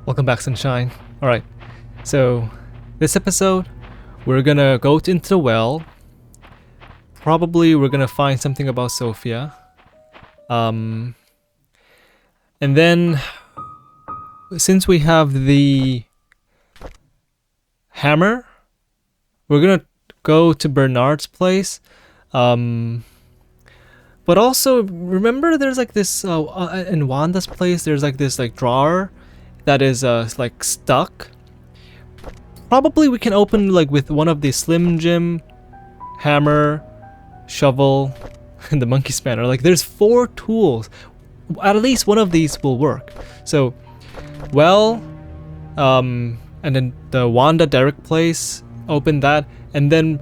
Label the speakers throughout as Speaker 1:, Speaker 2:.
Speaker 1: Welcome back, Sunshine. Alright, so this episode, we're gonna go into the well. Probably we're gonna find something about Sophia. And then, since we have the hammer, we're gonna go to Bernard's place. But also, remember there's like this, in Wanda's place, there's like this like drawer that is like stuck. Probably we can open like with one of the Slim Jim, hammer, shovel, and the monkey spanner. Like there's 4 tools. At least one of these will work. So, well, and then the Wanda Derek place, open that, and then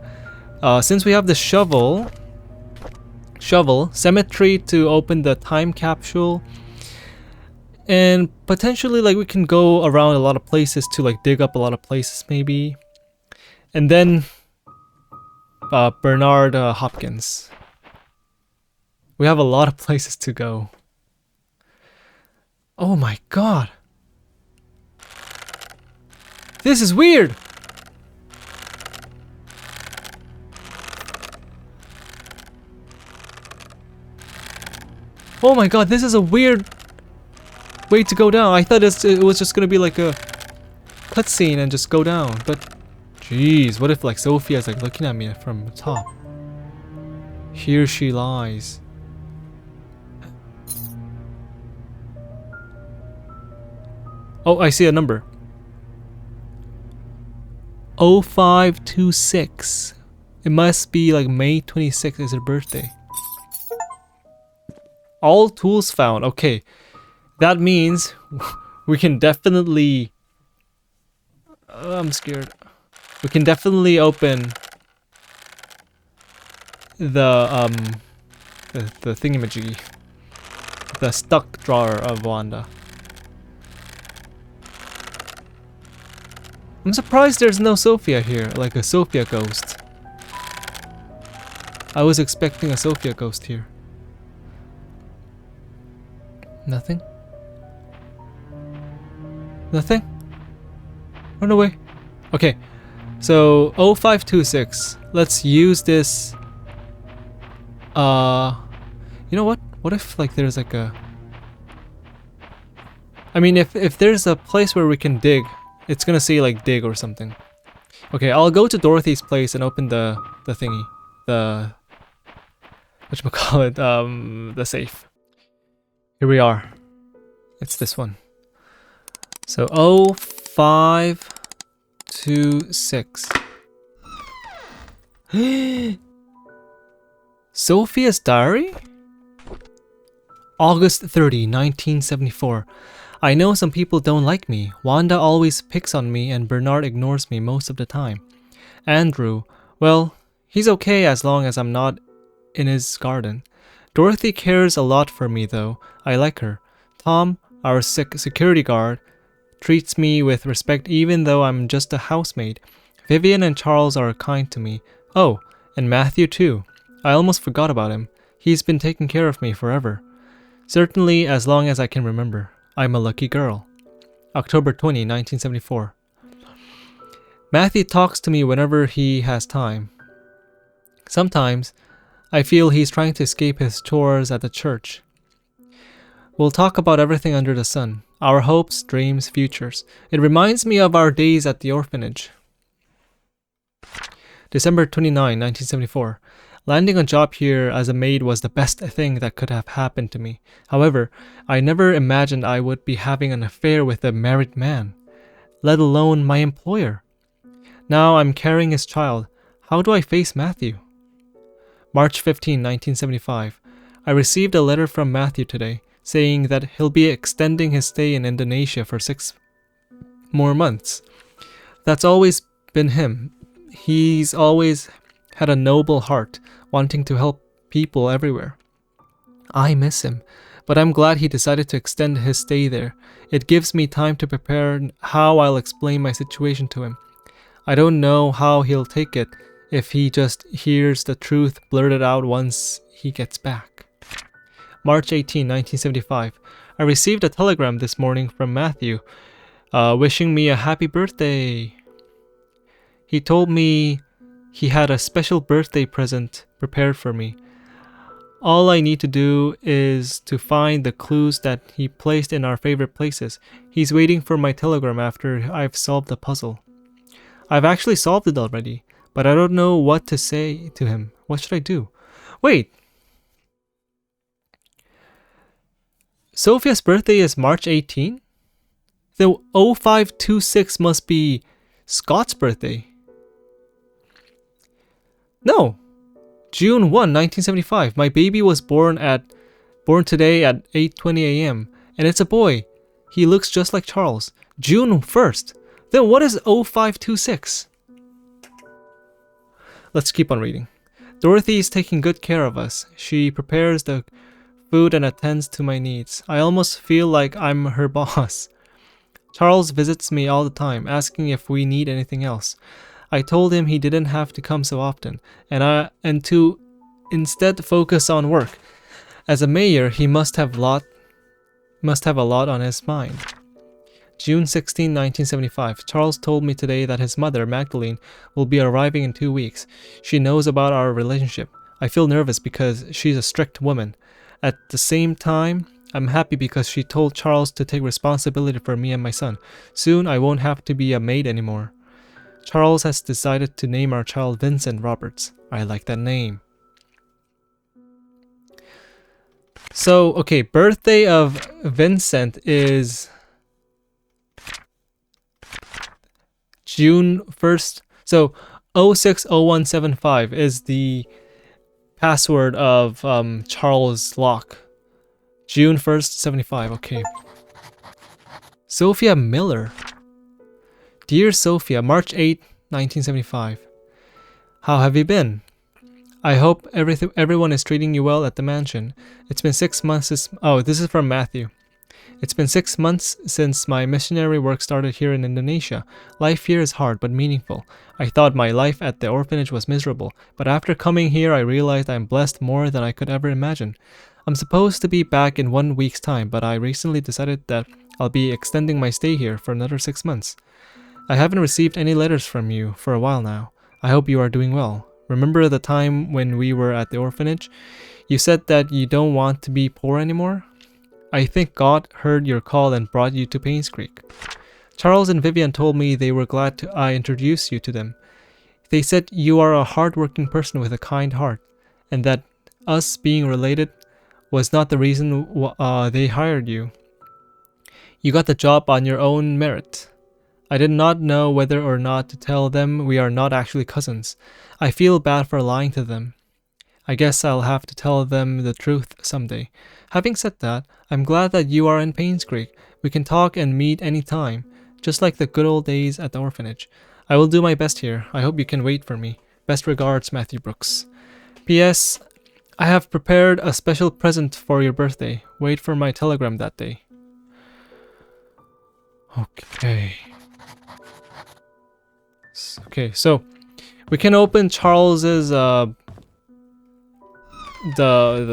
Speaker 1: since we have the shovel, cemetery to open the time capsule. And potentially, like, we can go around a lot of places to, like, dig up a lot of places, maybe. And then, Bernard Hopkins. We have a lot of places to go. Oh my god. This is weird! Oh my god, this is a weird way to go down. I thought it was just gonna be like a cutscene and just go down, but jeez, what if like Sophia's like looking at me from the top? Here she lies. Oh, I see a number. 0526. It must be like May 26th is her birthday. All tools found. Okay. That means we can definitely... I'm scared. We can definitely open the thingamajiggy. The stuck drawer of Wanda. I'm surprised there's no Sophia here, like a Sophia ghost. I was expecting a Sophia ghost here. Nothing? Nothing? Run away. Okay, so 0526. Let's use this. You know what? What if like there's like a... I mean, if there's a place where we can dig, it's gonna say like dig or something. Okay, I'll go to Dorothy's place and open the thingy. The... whatchamacallit? The safe. Here we are. It's this one. So 0526. Sophia's diary? August 30, 1974. I know some people don't like me. Wanda always picks on me and Bernard ignores me most of the time. Andrew, well, he's okay as long as I'm not in his garden. Dorothy cares a lot for me though. I like her. Tom, our security guard, treats me with respect even though I'm just a housemaid. Vivian and Charles are kind to me. Oh, and Matthew too. I almost forgot about him. He's been taking care of me forever. Certainly as long as I can remember. I'm a lucky girl. October 20, 1974. Matthew talks to me whenever he has time. Sometimes, I feel he's trying to escape his chores at the church. We'll talk about everything under the sun. Our hopes, dreams, futures. It reminds me of our days at the orphanage. December 29, 1974. Landing a job here as a maid was the best thing that could have happened to me. However, I never imagined I would be having an affair with a married man, let alone my employer. Now I'm carrying his child. How do I face Matthew? March 15, 1975. I received a letter from Matthew today, saying that he'll be extending his stay in Indonesia for 6 more months. That's always been him. He's always had a noble heart, wanting to help people everywhere. I miss him, but I'm glad he decided to extend his stay there. It gives me time to prepare how I'll explain my situation to him. I don't know how he'll take it if he just hears the truth blurted out once he gets back. March 18, 1975. I received a telegram this morning from Matthew. wishing me a happy birthday. He told me he had a special birthday present prepared for me. All I need to do is to find the clues that he placed in our favorite places. He's waiting for my telegram after I've solved the puzzle. I've actually solved it already, but I don't know what to say to him. What should I do? Wait! Sophia's birthday is March 18? The 0526 must be Scott's birthday. No! June 1, 1975. My baby was born today at 8:20 a.m. and it's a boy. He looks just like Charles. June 1st. Then what is 0526? Let's keep on reading. Dorothy is taking good care of us. She prepares the food and attends to my needs. I almost feel like I'm her boss. Charles visits me all the time, asking if we need anything else. I told him he didn't have to come so often, and to instead focus on work. As a mayor, he must have a lot on his mind. June 16, 1975. Charles told me today that his mother, Magdalene, will be arriving in 2 weeks. She knows about our relationship. I feel nervous because she's a strict woman. At the same time, I'm happy because she told Charles to take responsibility for me and my son. Soon, I won't have to be a maid anymore. Charles has decided to name our child Vincent Roberts. I like that name. So, okay, birthday of Vincent is June 1st. So, 060175 is the password of Charles' lock. June 1st, 75. Okay. Sophia Miller. Dear Sophia, March 8, 1975. How have you been? I hope everyone is treating you well at the mansion. It's been 6 months this is from Matthew. It's been 6 months since my missionary work started here in Indonesia. Life here is hard but meaningful. I thought my life at the orphanage was miserable, but after coming here I realized I'm blessed more than I could ever imagine. I'm supposed to be back in 1 week's time, but I recently decided that I'll be extending my stay here for another 6 months. I haven't received any letters from you for a while now. I hope you are doing well. Remember the time when we were at the orphanage? You said that you don't want to be poor anymore? I think God heard your call and brought you to Painscreek. Charles and Vivian told me they were glad I introduced you to them. They said you are a hard-working person with a kind heart, and that us being related was not the reason they hired you. You got the job on your own merit. I did not know whether or not to tell them we are not actually cousins. I feel bad for lying to them. I guess I'll have to tell them the truth someday. Having said that, I'm glad that you are in Painscreek. We can talk and meet any time, just like the good old days at the orphanage. I will do my best here. I hope you can wait for me. Best regards, Matthew Brooks. P.S. I have prepared a special present for your birthday. Wait for my telegram that day. Okay. Okay, so we can open Charles's the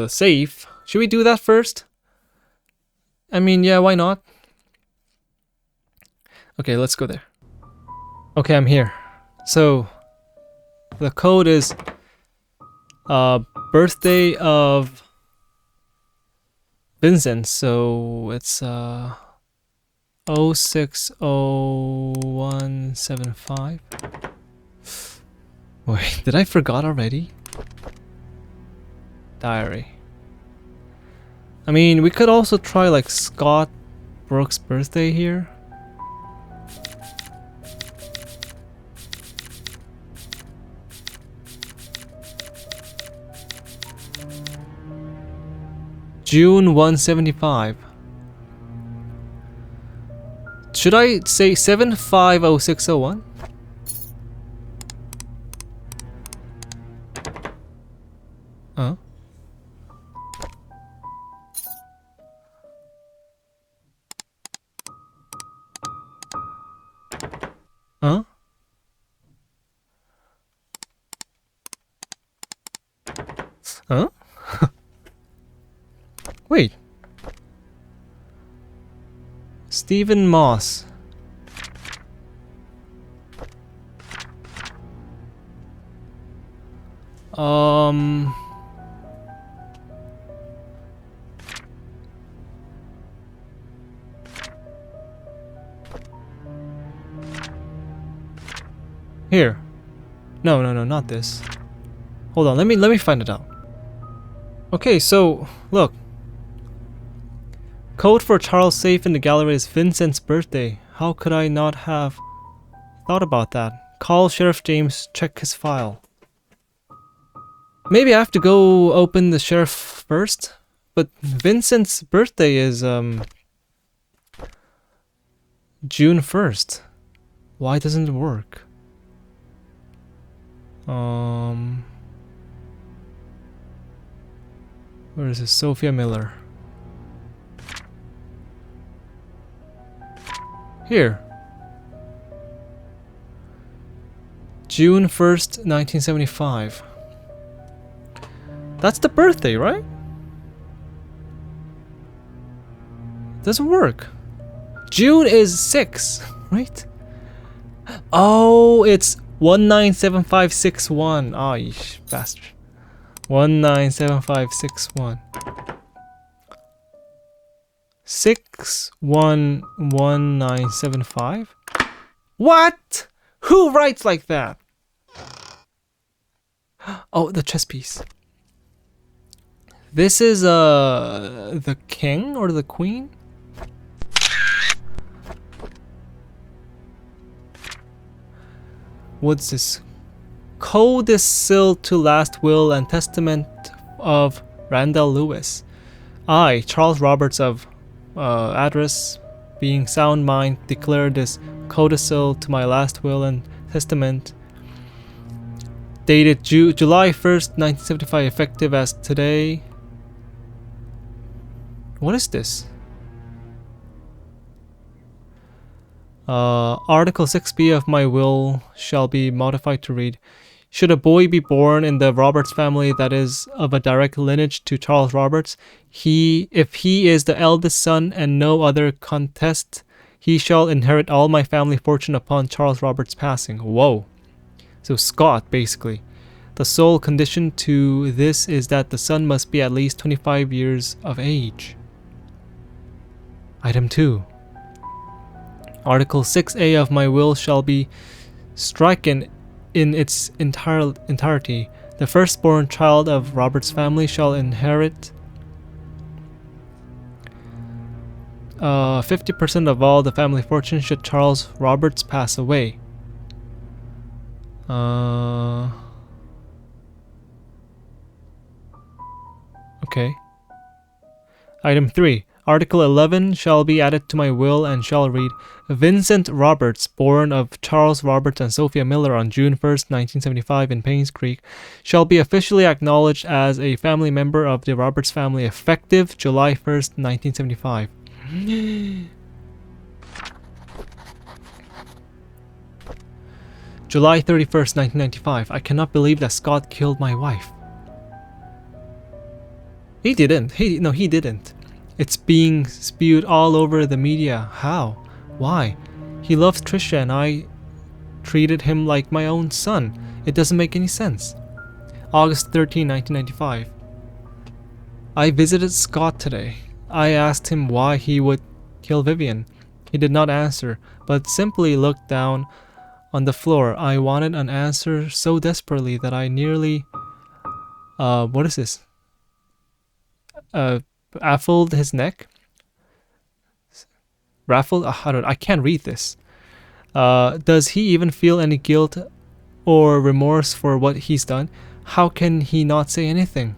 Speaker 1: safe. Should we do that first? I mean, yeah, why not? Okay, let's go there. Okay, I'm here. So the code is birthday of Vincent. So it's 060175. Wait, did I forgot already? Diary. I mean, we could also try like Scott Brooks' birthday here. June 175. Should I say 750601? Huh? Huh? Huh? Wait. Stephen Moss. Um... Here. No, not this. Hold on, let me find it out. Okay, so look. Code for Charles' safe in the gallery is Vincent's birthday. How could I not have thought about that? Call Sheriff James, check his file. Maybe I have to go open the sheriff first? But Vincent's birthday is June 1st. Why doesn't it work? Where is this? Sophia Miller. Here. June 1st, 1975. That's the birthday, right? Doesn't work. June is 6, right? Oh, it's 197561. Oh, you bastard. 197561. 611975? What? Who writes like that? Oh, the chess piece. This is the king or the queen? What's this? Codicil to last will and testament of Randall Lewis. I, Charles Roberts of address, being sound mind, declare this codicil to my last will and testament, dated July 1st, 1975, effective as today. What is this? Article 6b of my will shall be modified to read: should a boy be born in the Roberts family that is of a direct lineage to Charles Roberts, if he is the eldest son and no other contest, he shall inherit all my family fortune upon Charles Roberts' passing. Whoa. So Scott, basically. The sole condition to this is that the son must be at least 25 years of age. Item 2. Article 6a of my will shall be stricken in its entirety. The firstborn child of Robert's family shall inherit 50% of all the family fortune should Charles Roberts pass away. Okay. Item 3. Article 11 shall be added to my will and shall read: Vincent Roberts, born of Charles Roberts and Sophia Miller on June 1st, 1975 in Painscreek, shall be officially acknowledged as a family member of the Roberts family effective July 1st, 1975. July 31st, 1995. I cannot believe that Scott killed my wife. He didn't. He didn't. It's being spewed all over the media. How? Why? He loves Trisha and I treated him like my own son. It doesn't make any sense. August 13, 1995. I visited Scott today. I asked him why he would kill Vivian. He did not answer, but simply looked down on the floor. I wanted an answer so desperately that I nearly... what is this? Raffled his neck. Raffled? I can't read this. Does he even feel any guilt or remorse for what he's done? How can he not say anything?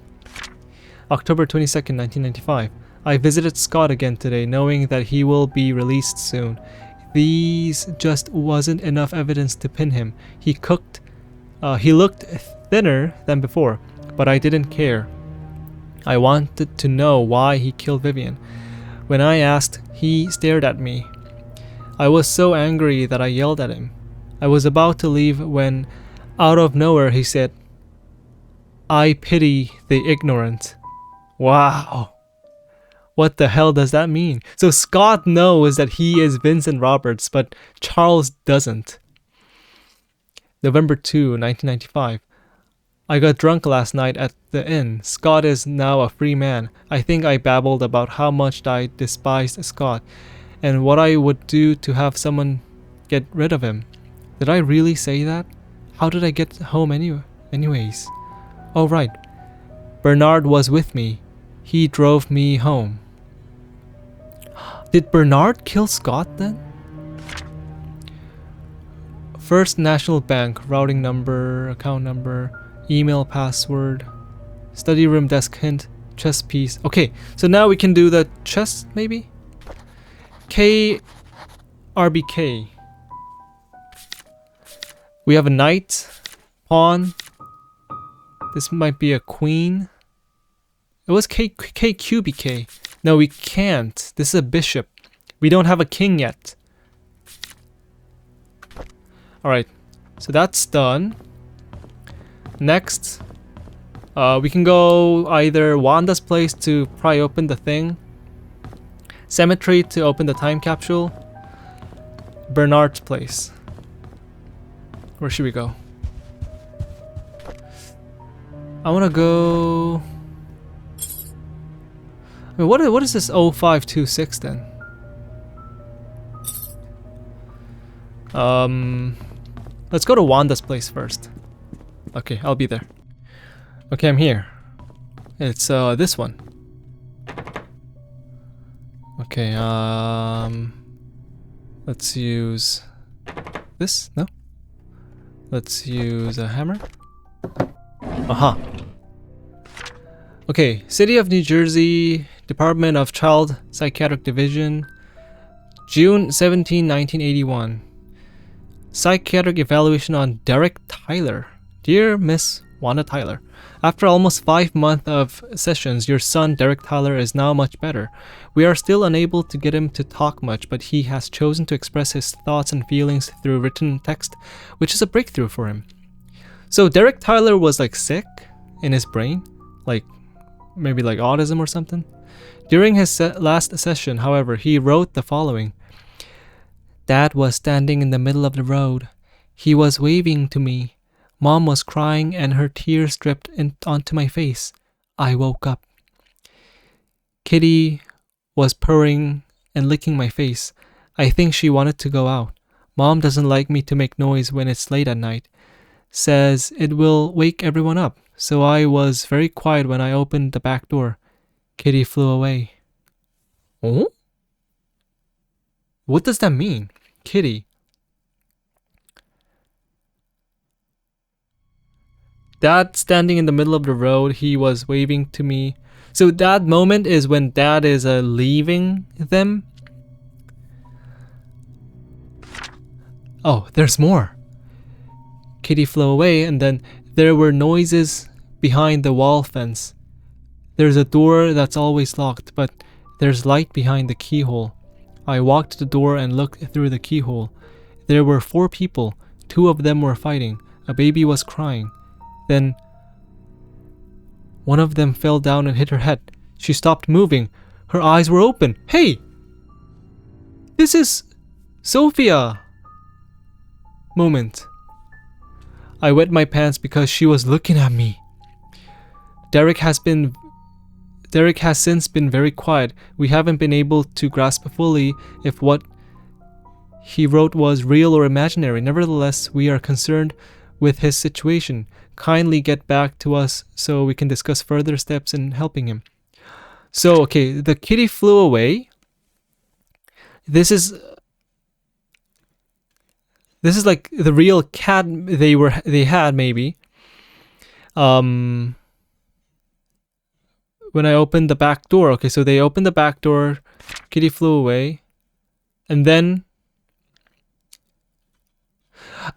Speaker 1: October 22nd, 1995. I visited Scott again today, knowing that he will be released soon. These just wasn't enough evidence to pin him. He looked thinner than before, but I didn't care. I wanted to know why he killed Vivian. When I asked, he stared at me. I was so angry that I yelled at him. I was about to leave when, out of nowhere, he said, "I pity the ignorant." Wow. What the hell does that mean? So Scott knows that he is Vincent Roberts, but Charles doesn't. November 2, 1995. I got drunk last night at the inn. Scott is now a free man. I think I babbled about how much I despised Scott and what I would do to have someone get rid of him. Did I really say that? How did I get home anyways? Oh right. Bernard was with me. He drove me home. Did Bernard kill Scott then? First National Bank, routing number, account number, email password, study room desk hint, chess piece. Okay, so now we can do the chess maybe? RBK. We have a knight, pawn. This might be a queen. It was KQBK. No, we can't. This is a bishop. We don't have a king yet. Alright, so that's done. Next, we can go either Wanda's place to pry open the thing, cemetery to open the time capsule, Bernard's place. Where should we go? I want to go... I mean, what is this 0526 then? Let's go to Wanda's place first. Okay, I'll be there. Okay, I'm here. It's this one. Okay, let's use this. No. Let's use a hammer. Aha. Okay, City of New Jersey, Department of Child Psychiatric Division, June 17, 1981. Psychiatric evaluation on Derek Tyler. Dear Miss Wanda Tyler, after almost 5 months of sessions, your son Derek Tyler is now much better. We are still unable to get him to talk much, but he has chosen to express his thoughts and feelings through written text, which is a breakthrough for him. So Derek Tyler was like sick in his brain, like maybe like autism or something. During his last session, however, he wrote the following. Dad was standing in the middle of the road. He was waving to me. Mom was crying and her tears dripped onto my face. I woke up. Kitty was purring and licking my face. I think she wanted to go out. Mom doesn't like me to make noise when it's late at night. Says it will wake everyone up. So I was very quiet when I opened the back door. Kitty flew away. Oh? What does that mean? Kitty. Dad standing in the middle of the road, he was waving to me. So that moment is when Dad is leaving them. Oh, there's more. Kitty flew away and then there were noises behind the wall fence. There's a door that's always locked, but there's light behind the keyhole. I walked to the door and looked through the keyhole. There were 4 people. 2 of them were fighting. A baby was crying. Then one of them fell down and hit her head. She stopped moving. Her eyes were open. Hey! This is Sophia! Moment. I wet my pants because she was looking at me. Derek has since been very quiet. We haven't been able to grasp fully if what he wrote was real or imaginary. Nevertheless, we are concerned with his situation. Kindly get back to us so we can discuss further steps in helping him. So, okay, the kitty flew away. This is like the real cat they had maybe. When I opened the back door. Okay, so they opened the back door, kitty flew away, and then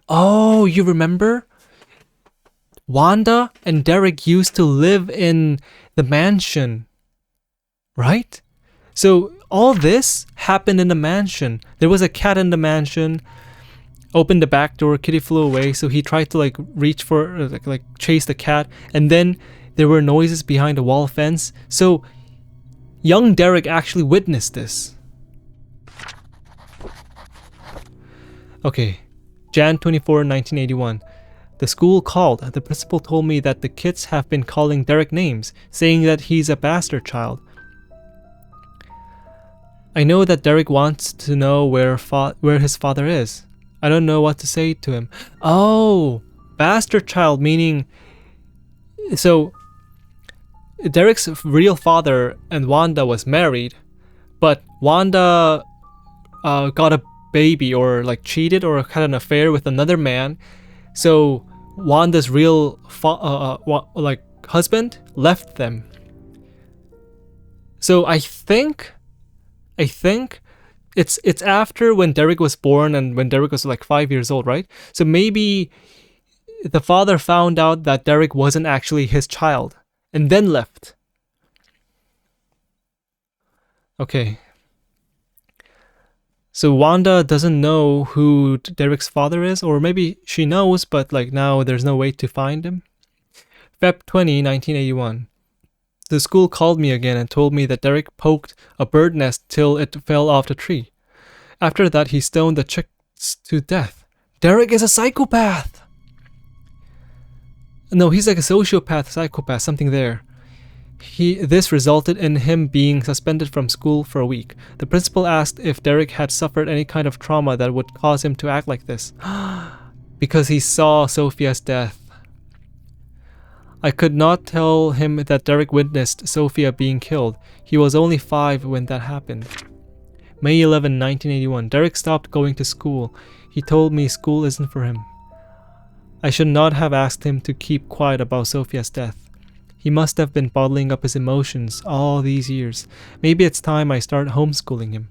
Speaker 1: oh, you remember? Wanda and Derek used to live in the mansion, right? So all this happened in the mansion. There was a cat in the mansion. Opened the back door, kitty flew away. So he tried to like reach for like chase the cat, and then there were noises behind the wall fence. So young Derek actually witnessed this. Okay, Jan 24, 1981. The school called. The principal told me that the kids have been calling Derek names, saying that he's a bastard child. I know that Derek wants to know where his father is. I don't know what to say to him. Oh, bastard child meaning... So, Derek's real father and Wanda was married, but Wanda got a baby or like cheated or had an affair with another man. So Wanda's real husband left them. So I think it's after when Derek was born and when Derek was like 5 years old, right? So maybe the father found out that Derek wasn't actually his child and then left. Okay. So Wanda doesn't know who Derek's father is, or maybe she knows, but like now there's no way to find him. Feb 20, 1981. The school called me again and told me that Derek poked a bird nest till it fell off the tree. After that, he stoned the chicks to death. Derek is a psychopath! No, he's like a sociopath, psychopath, something there. This resulted in him being suspended from school for a week. The principal asked if Derek had suffered any kind of trauma that would cause him to act like this. Because he saw Sophia's death. I could not tell him that Derek witnessed Sophia being killed. He was only 5 when that happened. May 11, 1981. Derek stopped going to school. He told me school isn't for him. I should not have asked him to keep quiet about Sophia's death. He must have been bottling up his emotions all these years. Maybe it's time I start homeschooling him.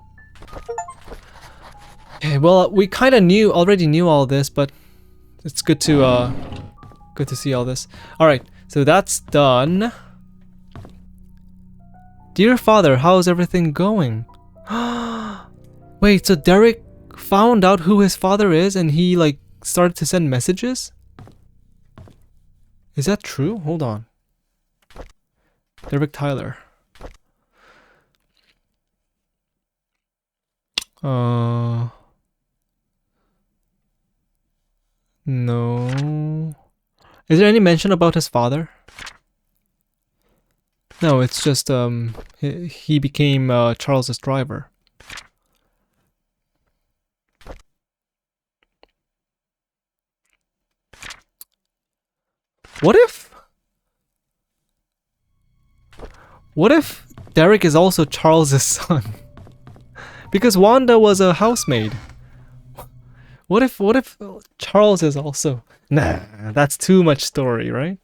Speaker 1: Okay, well, we kind of already knew all this, but it's good to see all this. All right, so that's done. Dear Father, how's everything going? Wait, so Derek found out who his father is and he like started to send messages? Is that true? Hold on. Derek Tyler. No. Is there any mention about his father? No, it's just he became Charles's driver. What if Derek is also Charles's son? Because Wanda was a housemaid. What if Charles is also... Nah, that's too much story, right?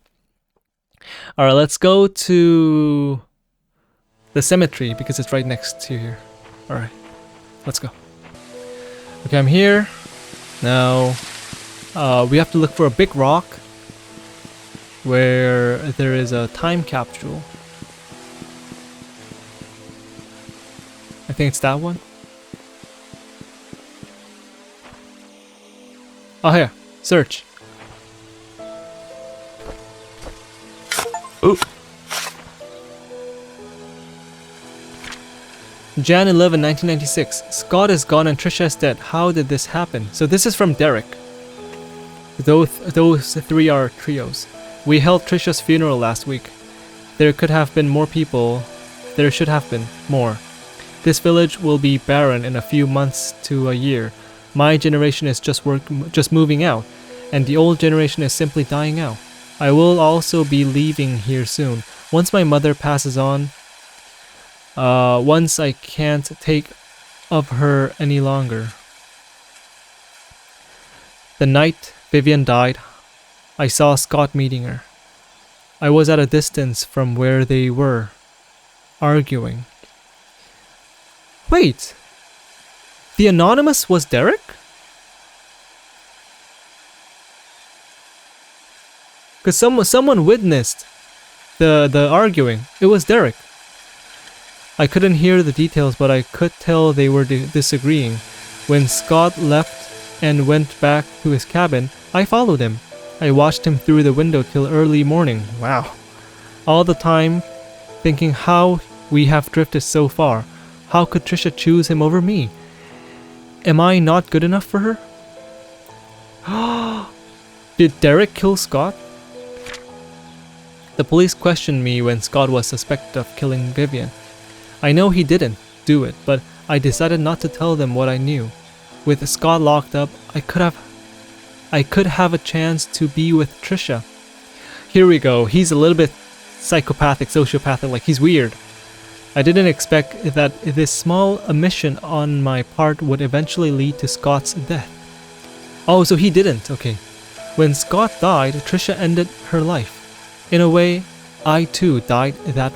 Speaker 1: Alright, let's go to the cemetery because it's right next to here. Alright, let's go. Okay, I'm here. Now, we have to look for a big rock where there is a time capsule. I think it's that one. Oh, here. Search. Ooh. Jan 11, 1996. Scott is gone and Trisha is dead. How did this happen? So this is from Derek. Those 3 are trios. We held Trisha's funeral last week. There could have been more people. There should have been more. This village will be barren in a few months to a year. My generation is just moving out, and the old generation is simply dying out. I will also be leaving here soon. Once my mother passes on, once I can't take of her any longer. The night Vivian died, I saw Scott meeting her. I was at a distance from where they were, arguing. Wait, the anonymous was Derek? Because someone witnessed the arguing. It was Derek. I couldn't hear the details, but I could tell they were disagreeing. When Scott left and went back to his cabin, I followed him. I watched him through the window till early morning. Wow. All the time thinking how we have drifted so far. How could Trisha choose him over me? Am I not good enough for her? Did Derek kill Scott? The police questioned me when Scott was suspected of killing Vivian. I know he didn't do it, but I decided not to tell them what I knew. With Scott locked up, I could have a chance to be with Trisha. Here we go. He's a little bit psychopathic, sociopathic, like he's weird. I didn't expect that this small omission on my part would eventually lead to Scott's death. Oh, so he didn't. Okay. When Scott died, Trisha ended her life. In a way, I too died that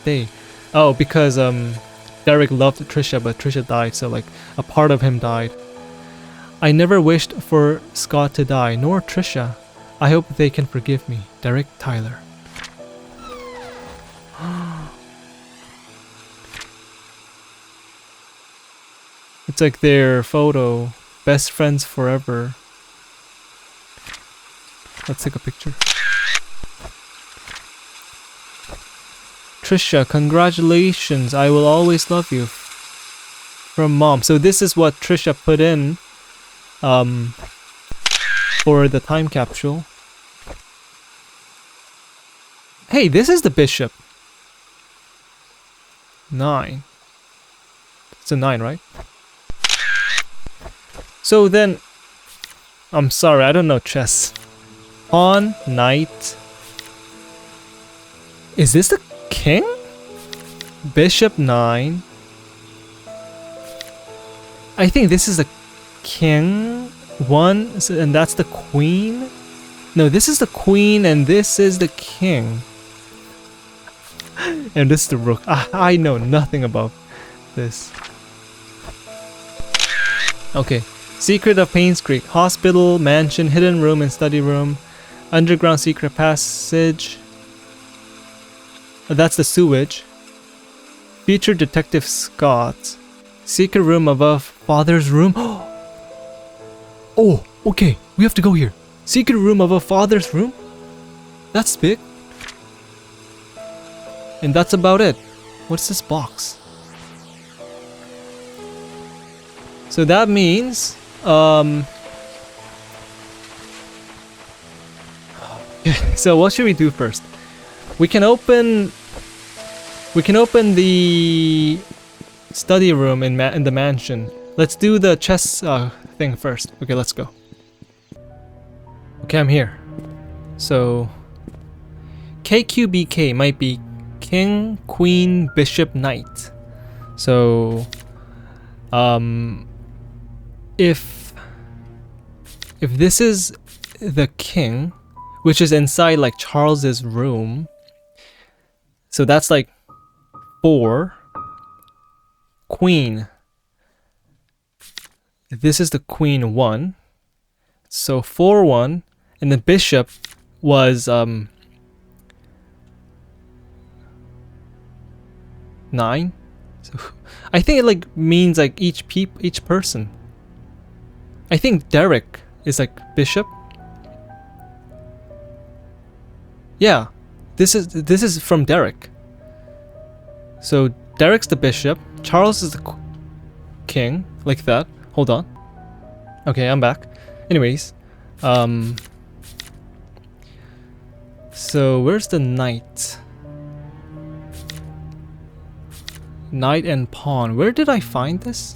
Speaker 1: day. Oh, because Derek loved Trisha, but Trisha died, so like a part of him died. I never wished for Scott to die, nor Trisha. I hope they can forgive me. Derek Tyler. It's like their photo. Best friends forever. Let's take a picture. Trisha, congratulations. I will always love you. From Mom. So this is what Trisha put in for the time capsule. Hey, this is the bishop. 9. It's a 9, right? So then, I'm sorry, I don't know chess. Pawn, knight. Is this the king? Bishop 9. I think this is the king 1, and that's the queen. No, this is the queen and this is the king. And this is the rook. I know nothing about this. Okay. Secret of Painscreek. Hospital, mansion, hidden room and study room. Underground secret passage. That's the sewage. Future Detective Scott. Secret room above father's room. Oh, okay. We have to go here. Secret room above father's room? That's big. And that's about it. What's this box? So that means so what should we do first? We can open the study room in the mansion. Let's do the chess thing first. Okay, let's go. Okay, I'm here. So KQBK might be King, Queen, Bishop, Knight. So if this is the king, which is inside like Charles's room, so that's like 4. Queen. This is the queen 1. So 4-1, and the bishop was 9. So I think it like means like each person. I think Derek is like bishop. Yeah, this is from Derek. So Derek's the bishop, Charles is the king, like that. Hold on. Okay, I'm back. Anyways, so where's the knight? Knight and pawn. Where did I find this?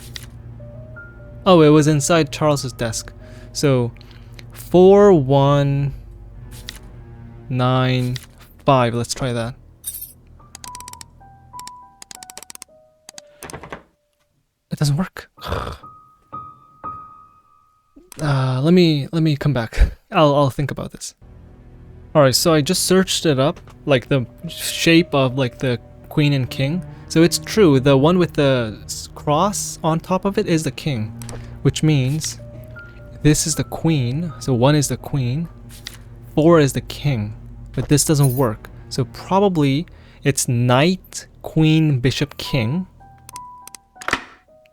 Speaker 1: Oh, it was inside Charles's desk. So 4, 1, 9, 5. Let's try that. It doesn't work. Let me come back. I'll think about this. Alright, so I just searched it up, like the shape of like the queen and king. So it's true, the one with the cross on top of it is the king, which means this is the queen. So 1 is the queen, 4 is the king, but this doesn't work. So probably it's knight, queen, bishop, king.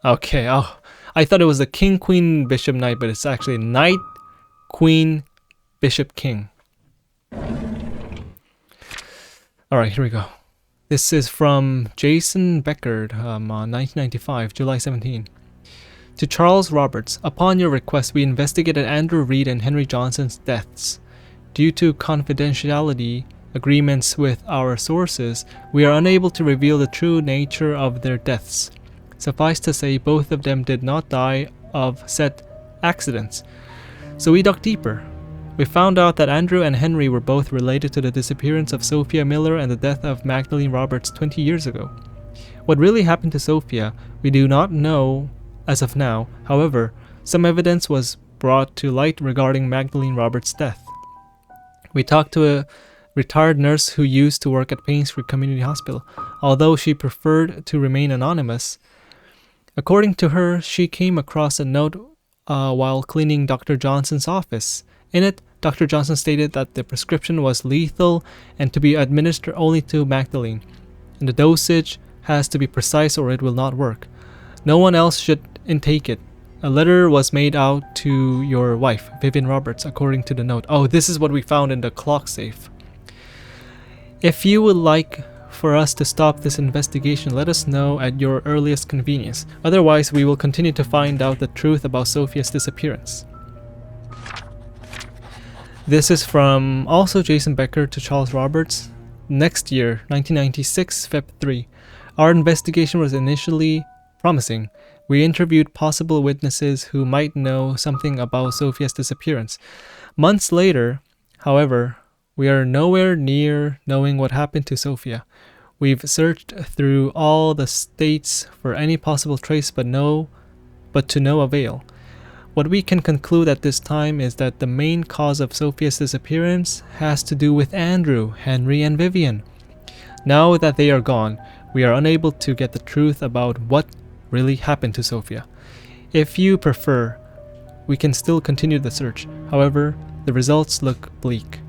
Speaker 1: Okay, oh, I thought it was the king, queen, bishop, knight, but it's actually knight, queen, bishop, king. Alright, here we go. This is from Jason Beckard on 1995, July 17. To Charles Roberts, upon your request, we investigated Andrew Reed and Henry Johnson's deaths. Due to confidentiality agreements with our sources, we are unable to reveal the true nature of their deaths. Suffice to say, both of them did not die of said accidents. So we dug deeper. We found out that Andrew and Henry were both related to the disappearance of Sophia Miller and the death of Magdalene Roberts 20 years ago. What really happened to Sophia, we do not know as of now. However, some evidence was brought to light regarding Magdalene Roberts' death. We talked to a retired nurse who used to work at Painscreek Community Hospital, although she preferred to remain anonymous. According to her, she came across a note while cleaning Dr. Johnson's office. In it, Dr. Johnson stated that the prescription was lethal and to be administered only to Magdalene, and the dosage has to be precise or it will not work. No one else should intake it. A letter was made out to your wife, Vivian Roberts, according to the note. Oh, this is what we found in the clock safe. If you would like for us to stop this investigation, let us know at your earliest convenience. Otherwise, we will continue to find out the truth about Sophia's disappearance. This is from also Jason Becker to Charles Roberts. Next year, 1996, Feb 3. Our investigation was initially promising. We interviewed possible witnesses who might know something about Sophia's disappearance. Months later, however, we are nowhere near knowing what happened to Sophia. We've searched through all the states for any possible trace, but to no avail. What we can conclude at this time is that the main cause of Sophia's disappearance has to do with Andrew, Henry, and Vivian. Now that they are gone, we are unable to get the truth about what really happened to Sophia. If you prefer, we can still continue the search. However, the results look bleak.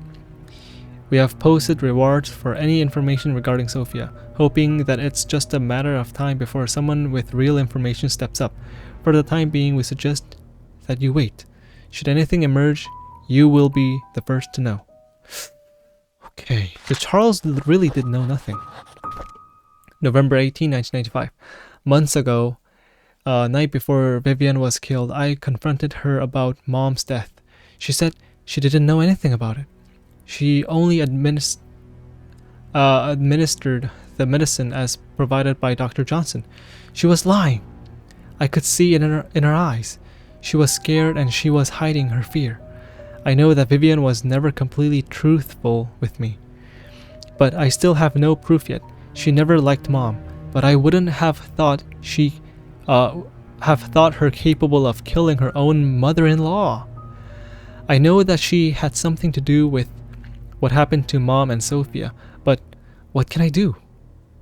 Speaker 1: We have posted rewards for any information regarding Sophia, hoping that it's just a matter of time before someone with real information steps up. For the time being, we suggest that you wait. Should anything emerge, you will be the first to know. Okay, so Charles really did know nothing. November 18, 1995. Months ago, night before Vivian was killed, I confronted her about Mom's death. She said she didn't know anything about it. She only administered the medicine as provided by Dr. Johnson. She was lying. I could see it in her eyes. She was scared and she was hiding her fear. I know that Vivian was never completely truthful with me, but I still have no proof yet. She never liked Mom, but I wouldn't have thought her capable of killing her own mother-in-law. I know that she had something to do with what happened to Mom and Sophia, but what can I do?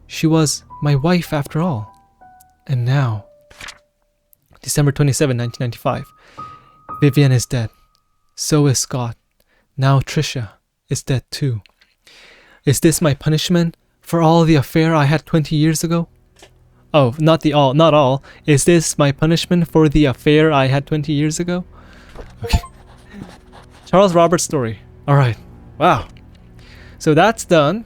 Speaker 1: She was my wife after all. And now, December 27, 1995. Vivian is dead. So is Scott. Now Trisha is dead too. Is this my punishment for all the affair I had 20 years ago? Oh, not all. Is this my punishment for the affair I had 20 years ago? Okay. Charles Roberts' story. Alright. Wow. So that's done.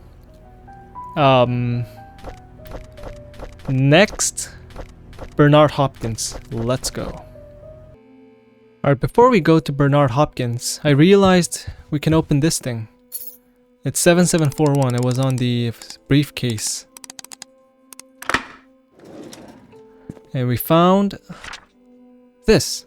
Speaker 1: Next, Bernard Hopkins. Let's go. Alright, before we go to Bernard Hopkins, I realized we can open this thing. It's 7741. It was on the briefcase. And we found this.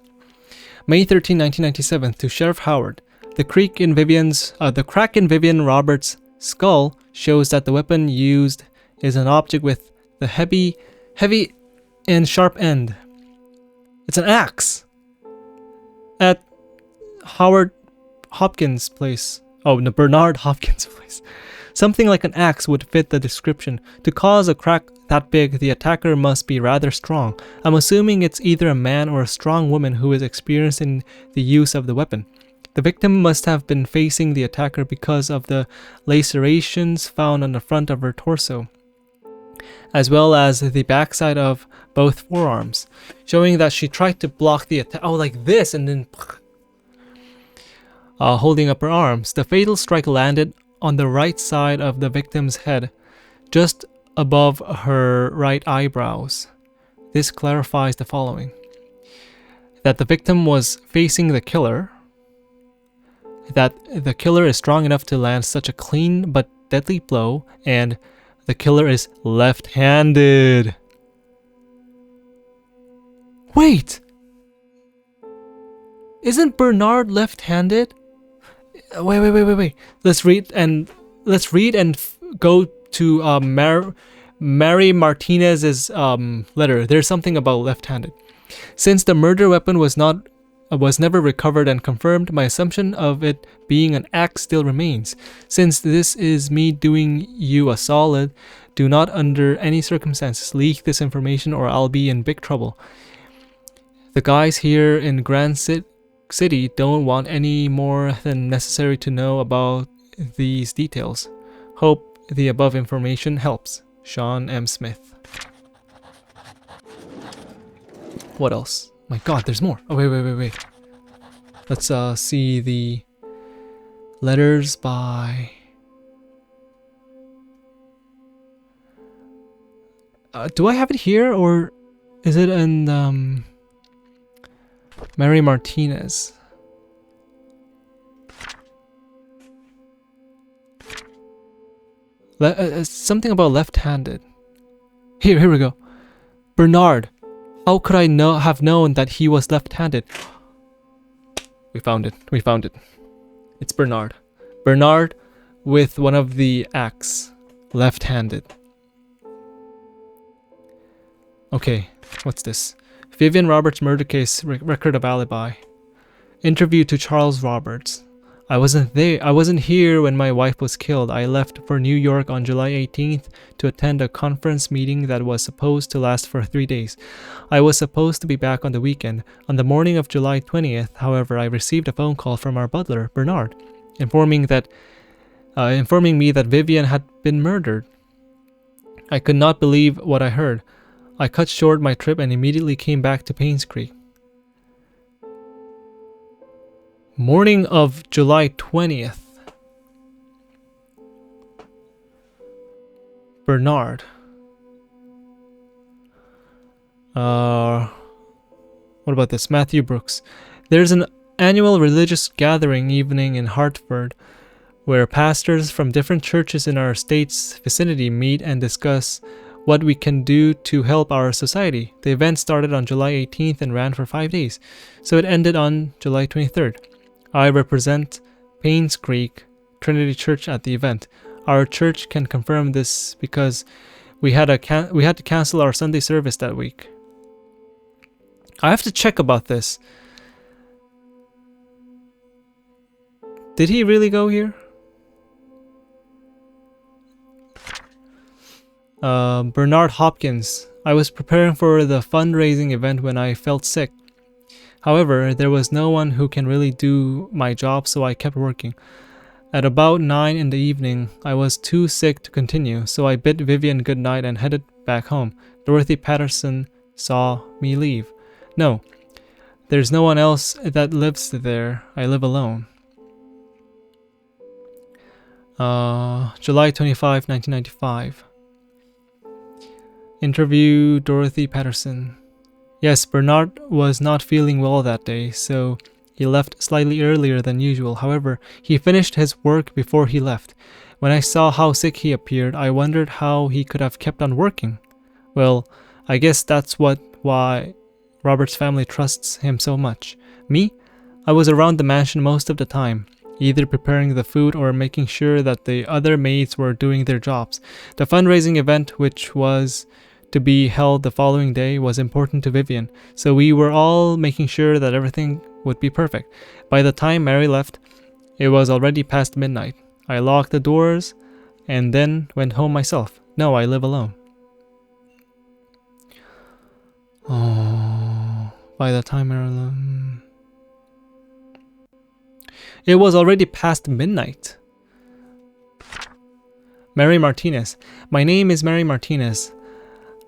Speaker 1: May 13, 1997, to Sheriff Howard. The crack in Vivian Roberts' skull shows that the weapon used is an object with the heavy and sharp end. It's an axe. At Howard Hopkins' place. Oh, no, Bernard Hopkins' place. Something like an axe would fit the description. To cause a crack that big, the attacker must be rather strong. I'm assuming it's either a man or a strong woman who is experienced in the use of the weapon. The victim must have been facing the attacker because of the lacerations found on the front of her torso, as well as the backside of both forearms, showing that she tried to block the attack. Oh, like this, and then holding up her arms. The fatal strike landed on the right side of the victim's head, just above her right eyebrows. This clarifies the following. that the victim was facing the killer, that the killer is strong enough to land such a clean but deadly blow, and the killer is left-handed. Wait! Isn't Bernard left-handed? Wait. Let's read and go to Mary Martinez's letter. There's something about left-handed. Since the murder weapon was never recovered and confirmed, my assumption of it being an axe still remains. Since this is me doing you a solid, do not under any circumstances leak this information or I'll be in big trouble. The guys here in Grand City don't want any more than necessary to know about these details. Hope the above information helps. Sean M. Smith. What else? My god, there's more. Oh, wait. Let's see the letters by... do I have it here, or is it in Mary Martinez? Something about left-handed. Here we go. Bernard. How could I have known that he was left-handed? We found it. It's Bernard. Bernard with one of the axe. Left-handed. Okay, what's this? Vivian Roberts murder case record of alibi. Interview to Charles Roberts. I wasn't here when my wife was killed. I left for New York on July 18th to attend a conference meeting that was supposed to last for 3 days. I was supposed to be back on the weekend. On the morning of July 20th, however, I received a phone call from our butler, Bernard, informing me that Vivian had been murdered. I could not believe what I heard. I cut short my trip and immediately came back to Painscreek. Morning of July 20th. Bernard. What about this? Matthew Brooks. There's an annual religious gathering evening in Hartford where pastors from different churches in our state's vicinity meet and discuss what we can do to help our society. The event started on July 18th and ran for 5 days, so it ended on July 23rd. I represent Painscreek Trinity Church at the event. Our church can confirm this because we had to cancel our Sunday service that week. I have to check about this. Did he really go here? Bernard Hopkins. I was preparing for the fundraising event when I felt sick. However, there was no one who can really do my job, so I kept working. At about 9 in the evening, I was too sick to continue, so I bid Vivian good night and headed back home. Dorothy Patterson saw me leave. No, there's no one else that lives there. I live alone. July 25, 1995. Interview Dorothy Patterson. Yes, Bernard was not feeling well that day, so he left slightly earlier than usual. However, he finished his work before he left. When I saw how sick he appeared, I wondered how he could have kept on working. Well, I guess that's why Robert's family trusts him so much. Me? I was around the mansion most of the time, either preparing the food or making sure that the other maids were doing their jobs. The fundraising event, which was to be held the following day, was important to Vivian, so we were all making sure that everything would be perfect. By the time Mary left, it was already past midnight. I locked the doors and then went home myself. No, I live alone. Oh, by the time it was already past midnight. Mary Martinez. My name is Mary Martinez.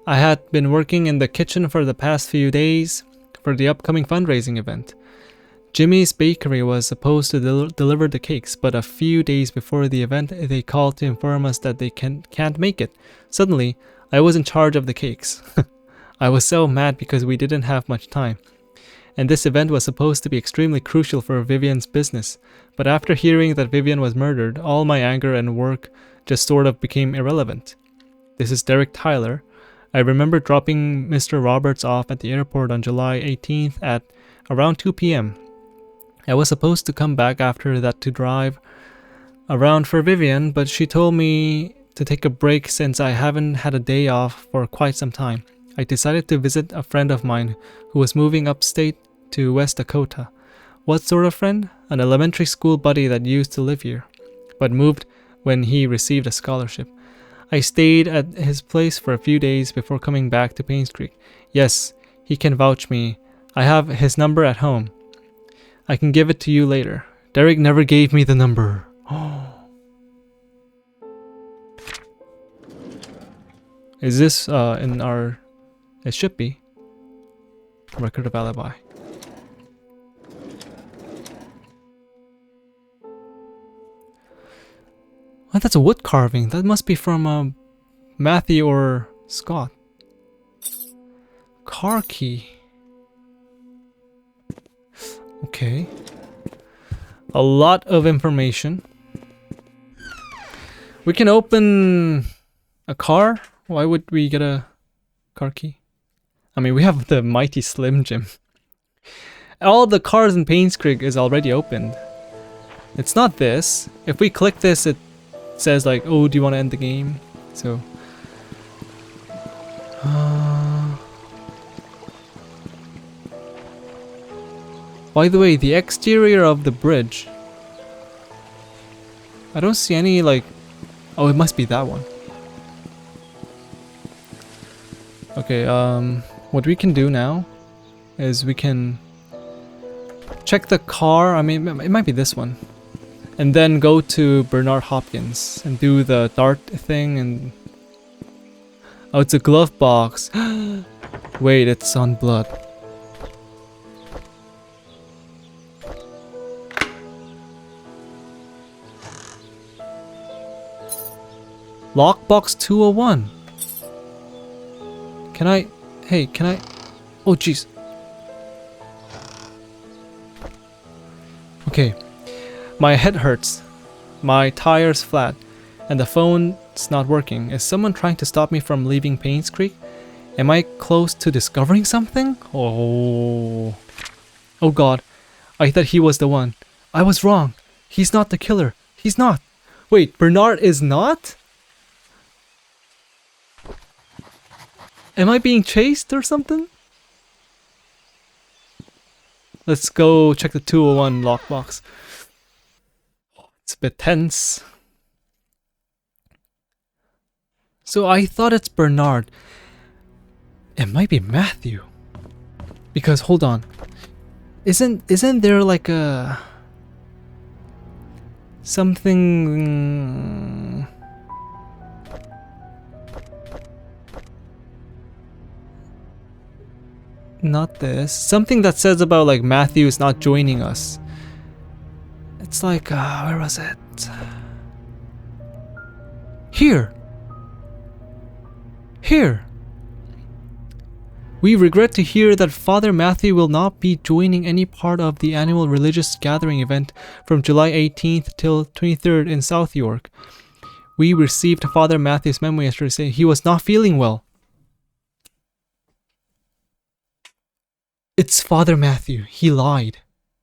Speaker 1: I had been working in the kitchen for the past few days for the upcoming fundraising event. Jimmy's Bakery was supposed to deliver the cakes, but a few days before the event, they called to inform us that they can't make it. Suddenly, I was in charge of the cakes. I was so mad because we didn't have much time. and this event was supposed to be extremely crucial for Vivian's business. But after hearing that Vivian was murdered, all my anger and work just sort of became irrelevant. This is Derek Tyler. I remember dropping Mr. Roberts off at the airport on July 18th at around 2 p.m. I was supposed to come back after that to drive around for Vivian, but she told me to take a break since I haven't had a day off for quite some time. I decided to visit a friend of mine who was moving upstate to West Dakota. What sort of friend? An elementary school buddy that used to live here, but moved when he received a scholarship. I stayed at his place for a few days before coming back to Painscreek. Yes, he can vouch me. I have his number at home. I can give it to you later. Derek never gave me the number. Is this in our... It should be. Record of alibi. Oh, that's a wood carving. That must be from Matthew or Scott. Car key. Okay. A lot of information. We can open a car. Why would we get a car key? I mean, we have the mighty Slim Jim. All the cars in Painscreek is already opened. It's not this. If we click this, it says like, oh, do you want to end the game? So... By the way, the exterior of the bridge... I don't see any like... Oh, it must be that one. Okay, what we can do now is we can check the car. I mean, it might be this one. And then go to Bernard Hopkins and do the dart thing and... Oh, it's a glove box. Wait, it's on blood. Lockbox 201. Can I... Hey, can I... Oh, jeez. Okay. My head hurts. My tire's flat. And the phone's not working. Is someone trying to stop me from leaving Painscreek? Am I close to discovering something? Oh. Oh god. I thought he was the one. I was wrong. He's not the killer. He's not. Wait, Bernard is not? Am I being chased or something? Let's go check the 201 lockbox. It's a bit tense. So I thought it's Bernard. It might be Matthew. Because hold on. Isn't there like a something not this. Something that says about like Matthew is not joining us. It's like where was it? Here. Here. We regret to hear that Father Matthew will not be joining any part of the annual religious gathering event from July 18th till 23rd in South York. We received Father Matthew's memo yesterday saying he was not feeling well. It's Father Matthew. He lied.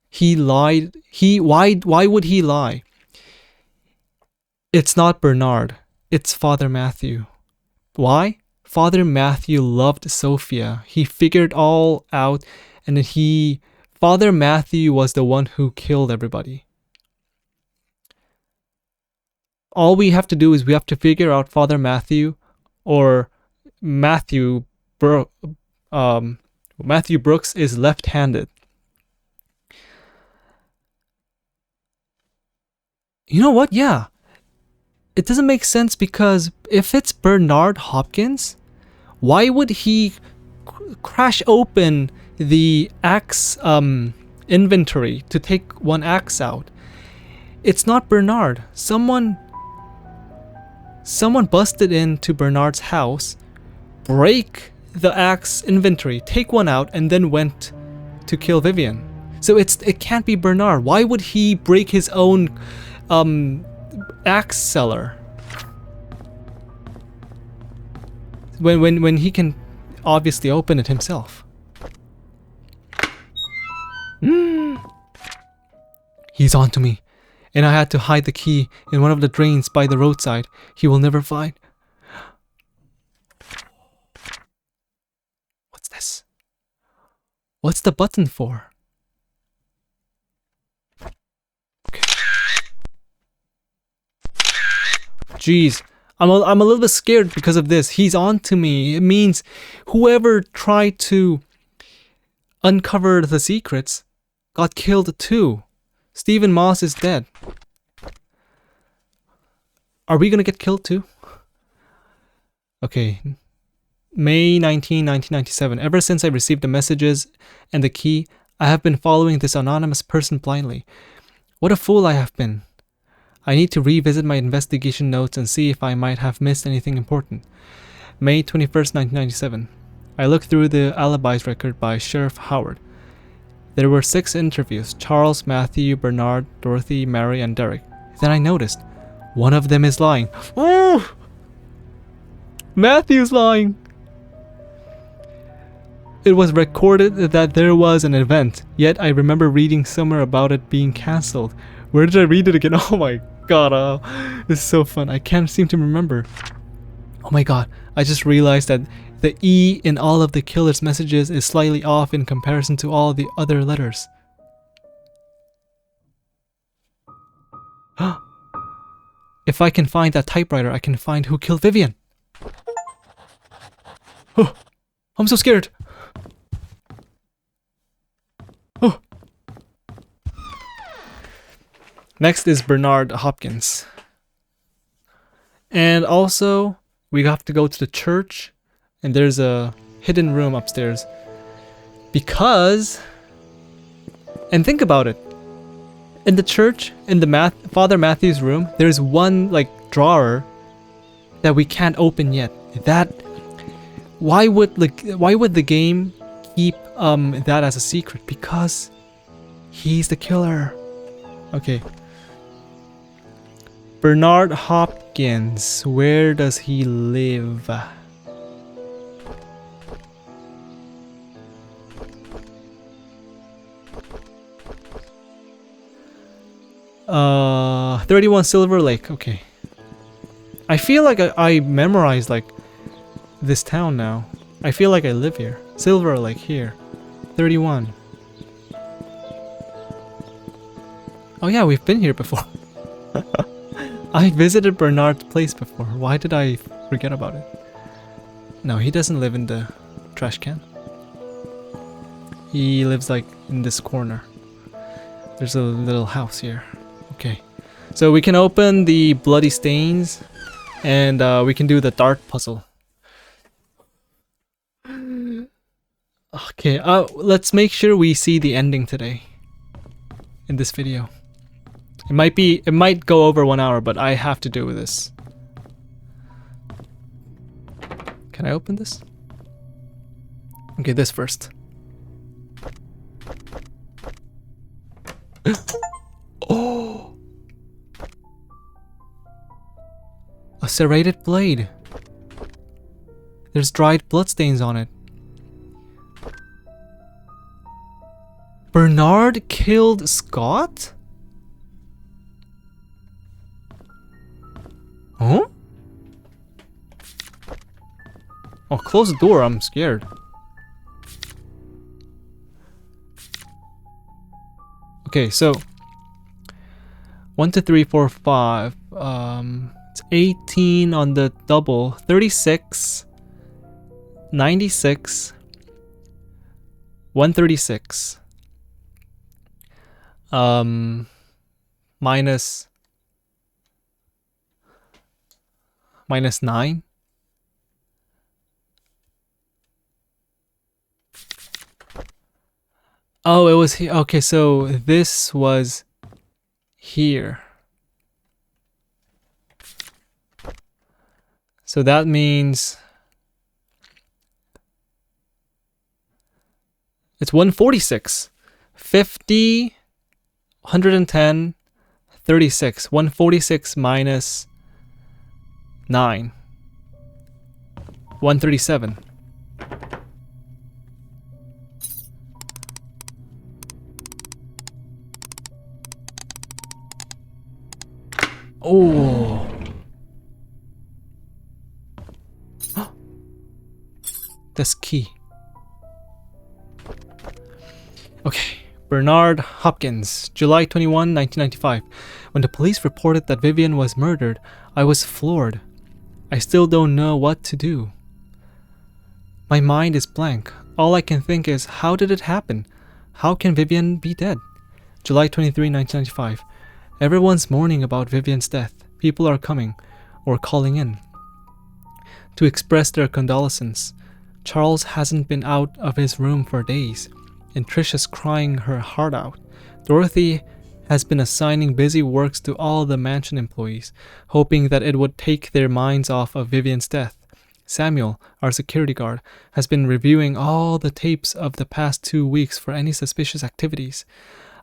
Speaker 1: He lied. Why would he lie? It's not Bernard. It's Father Matthew. Why? Father Matthew loved Sophia. He figured all out, and then Father Matthew was the one who killed everybody. All we have to do is we have to figure out Father Matthew or Matthew Brooks is left-handed. You know what? Yeah. It doesn't make sense because if it's Bernard Hopkins, why would he crash open the axe inventory to take one axe out? It's not Bernard. Someone busted into Bernard's house, break the axe inventory, take one out, and then went to kill Vivian. So it can't be Bernard. Why would he break his own axe cellar when he can obviously open it himself? He's onto me, and I had to hide the key in one of the drains by the roadside. He will never find. What's this? What's the button for? Okay. Jeez, I'm a little bit scared because of this. He's on to me. It means whoever tried to uncover the secrets got killed too. Stephen Moss is dead. Are we gonna get killed too? Okay. May 19, 1997. Ever since I received the messages and the key, I have been following this anonymous person blindly. What a fool I have been. I need to revisit my investigation notes and see if I might have missed anything important. May 21st, 1997. I looked through the alibis record by Sheriff Howard. There were 6 interviews: Charles, Matthew, Bernard, Dorothy, Mary, and Derek. Then I noticed one of them is lying. Oh! Matthew's lying. It was recorded that there was an event, yet I remember reading somewhere about it being cancelled. Where did I read it again? Oh my god, this is so fun. I can't seem to remember. Oh my god, I just realized that the E in all of the killer's messages is slightly off in comparison to all the other letters. If I can find that typewriter, I can find who killed Vivian. Oh, I'm so scared. Oh. Next is Bernard Hopkins. And also, we have to go to the church, and there's a hidden room upstairs. Because, and think about it, in the church, in the Father Matthew's room, there's one like drawer that we can't open yet. That, why would the game keep that as a secret? Because he's the killer. Okay. Bernard Hopkins, where does he live? 31 Silver Lake. Okay. I feel like I memorized like this town now. I feel like I live here. Silver Lake here. 31. Oh yeah, we've been here before. I visited Bernard's place before. Why did I forget about it? No, he doesn't live in the trash can. He lives like in this corner. There's a little house here. Okay. So we can open the bloody stains and we can do the dart puzzle. Okay, let's make sure we see the ending today in this video. It might go over 1 hour, but I have to do this. Can I open this? Okay, this first. Oh! A serrated blade. There's dried bloodstains on it. Bernard killed Scott? Huh? Oh, close the door, I'm scared. Okay, so 1, 2, 3, 4, 5. It's 18 on the double. 36. 96. 136. Minus 9. Oh, it was here. Okay, so this was here. So that means It's 146. 50, 110, 36. 146 minus 9. 137. Oh. That's key. Okay. Bernard Hopkins, July 21, 1995. When the police reported that Vivian was murdered, I was floored. I still don't know what to do. My mind is blank. All I can think is, how did it happen? How can Vivian be dead? July 23, 1995. Everyone's mourning about Vivian's death. People are coming, or calling in, to express their condolences. Charles hasn't been out of his room for days, and Tricia's crying her heart out. Dorothy has been assigning busy works to all the mansion employees, hoping that it would take their minds off of Vivian's death. Samuel, our security guard, has been reviewing all the tapes of the past 2 weeks for any suspicious activities.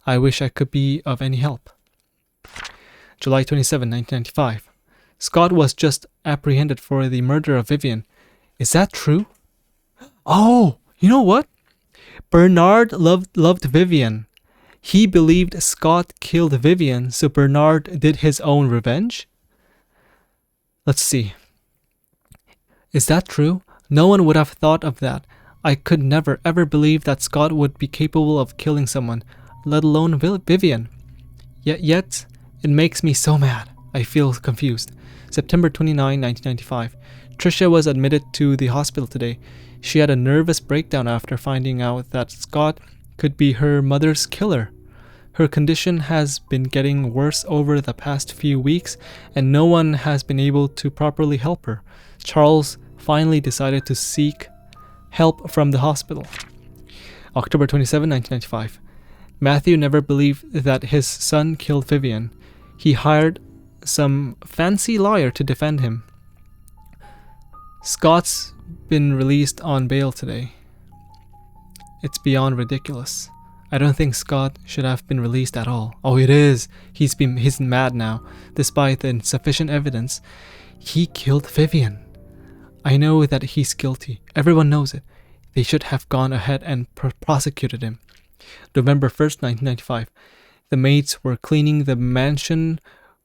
Speaker 1: I wish I could be of any help. July 27, 1995. Scott was just apprehended for the murder of Vivian. Is that true? Oh, you know what? Bernard loved Vivian. He believed Scott killed Vivian, so Bernard did his own revenge? Let's see. Is that true? No one would have thought of that. I could never ever believe that Scott would be capable of killing someone, let alone Vivian. Yet, it makes me so mad. I feel confused. September 29, 1995. Tricia was admitted to the hospital today. She had a nervous breakdown after finding out that Scott could be her mother's killer. Her condition has been getting worse over the past few weeks, and no one has been able to properly help her. Charles finally decided to seek help from the hospital. October 27, 1995. Matthew never believed that his son killed Vivian. He hired some fancy lawyer to defend him. Scott's been released on bail today. It's beyond ridiculous. I don't think Scott should have been released at all. Oh, it is. He's mad now. Despite the insufficient evidence, he killed Vivian. I know that he's guilty. Everyone knows it. They should have gone ahead and prosecuted him. November 1st, 1995. The maids were cleaning the mansion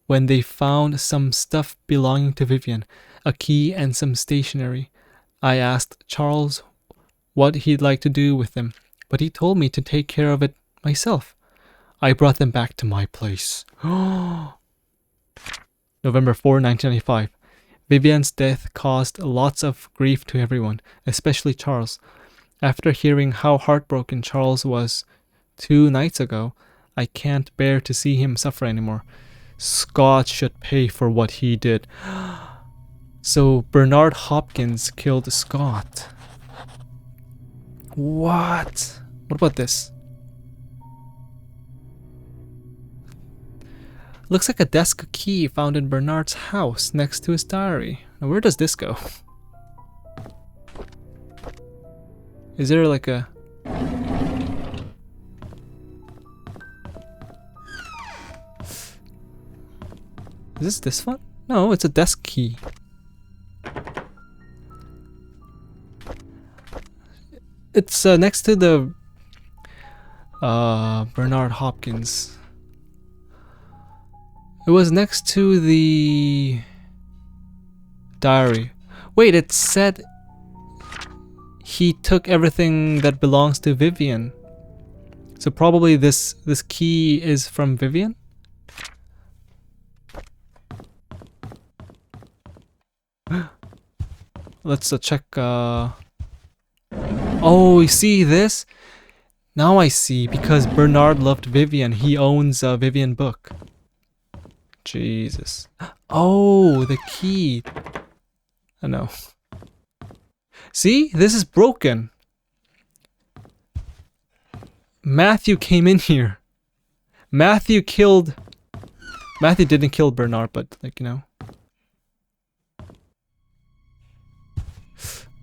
Speaker 1: when they found some stuff belonging to Vivian, a key and some stationery. I asked Charles what he'd like to do with them, but he told me to take care of it myself. I brought them back to my place. November 4, 1995. Vivian's death caused lots of grief to everyone, especially Charles. After hearing how heartbroken Charles was 2 nights ago, I can't bear to see him suffer anymore. Scott should pay for what he did. So Bernard Hopkins killed Scott. What? What about this? Looks like a desk key found in Bernard's house next to his diary. Now where does this go? Is there like a... Is this one? No, it's a desk key. It's next to the Bernard Hopkins. It was next to the diary. Wait, it said he took everything that belongs to Vivian. So probably this key is from Vivian? Let's check. Oh, you see this? Now I see, because Bernard loved Vivian. He owns a Vivian book. Jesus. Oh, the key. I know. See? This is broken. Matthew came in here. Matthew didn't kill Bernard, but like, you know.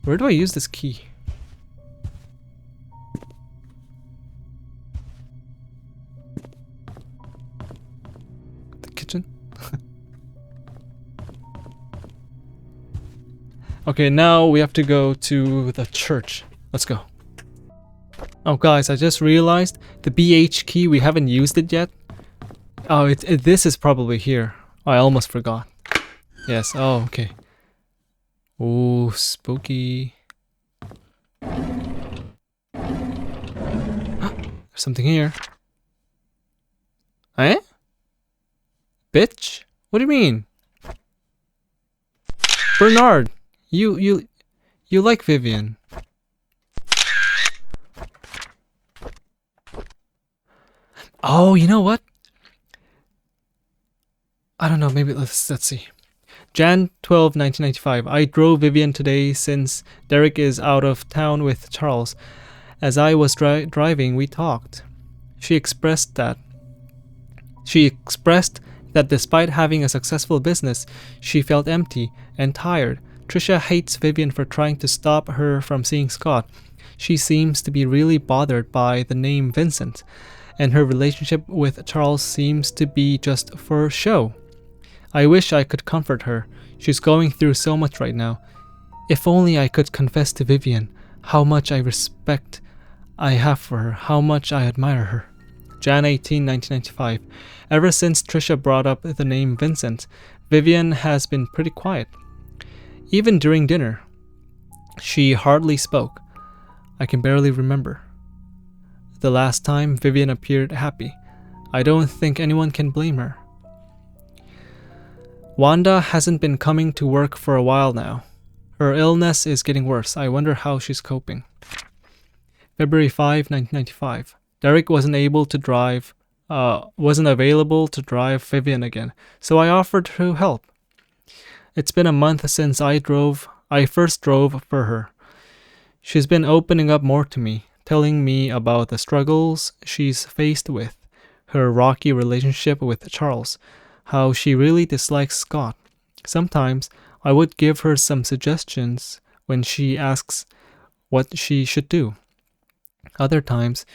Speaker 1: Where do I use this key? Okay, now we have to go to the church. Let's go. Oh, guys, I just realized the BH key, we haven't used it yet. Oh, this is probably here. I almost forgot. Yes, oh, okay. Ooh, spooky. There's something here. Eh? Bitch? What do you mean? Bernard, you like Vivian. Oh, you know what? I don't know, maybe let's see. Jan 12, 1995. I drove Vivian today since Derek is out of town with Charles. As I was driving, we talked. She expressed that despite having a successful business, she felt empty and tired. Trisha hates Vivian for trying to stop her from seeing Scott. She seems to be really bothered by the name Vincent, and her relationship with Charles seems to be just for show. I wish I could comfort her. She's going through so much right now. If only I could confess to Vivian how much respect I have for her, how much I admire her. Jan 18, 1995. Ever since Trisha brought up the name Vincent, Vivian has been pretty quiet. Even during dinner, she hardly spoke. I can barely remember the last time Vivian appeared happy. I don't think anyone can blame her. Wanda hasn't been coming to work for a while now. Her illness is getting worse. I wonder how she's coping. February 5, 1995. Derek wasn't available to drive Vivian again, so I offered to help. It's been a month since I first drove for her. She's been opening up more to me, telling me about the struggles she's faced with, her rocky relationship with Charles, how she really dislikes Scott. Sometimes I would give her some suggestions when she asks what she should do. Other times,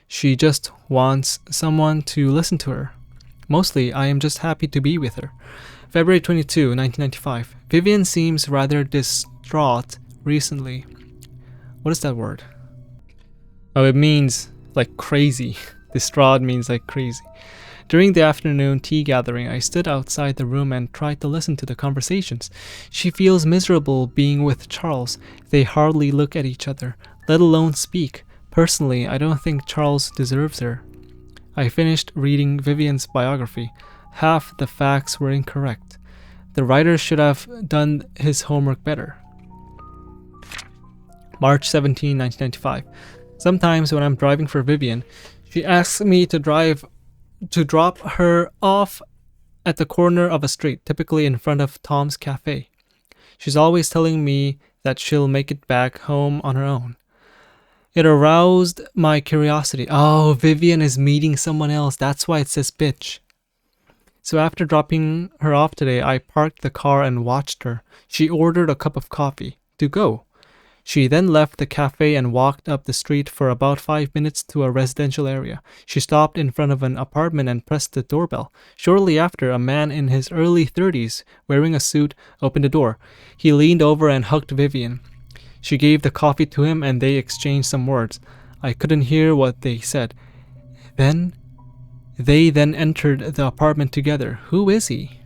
Speaker 1: she just wants someone to listen to her. Mostly, I am just happy to be with her. February 22, 1995. Vivian seems rather distraught recently. What is that word? Oh, it means like crazy. Distraught means like crazy. During the afternoon tea gathering, I stood outside the room and tried to listen to the conversations. She feels miserable being with Charles. They hardly look at each other, let alone speak. Personally, I don't think Charles deserves her. I finished reading Vivian's biography. Half the facts were incorrect. The writer should have done his homework better. March 17, 1995. Sometimes when I'm driving for Vivian, she asks me to drop her off at the corner of a street, typically in front of Tom's Cafe. She's always telling me that she'll make it back home on her own. It aroused my curiosity. Oh, Vivian is meeting someone else. That's why it says bitch. So after dropping her off today, I parked the car and watched her. She ordered a cup of coffee to go. She then left the cafe and walked up the street for about 5 minutes to a residential area. She stopped in front of an apartment and pressed the doorbell. Shortly after, a man in his early 30s, wearing a suit, opened the door. He leaned over and hugged Vivian. She gave the coffee to him and they exchanged some words. I couldn't hear what they said. They then entered the apartment together. Who is he?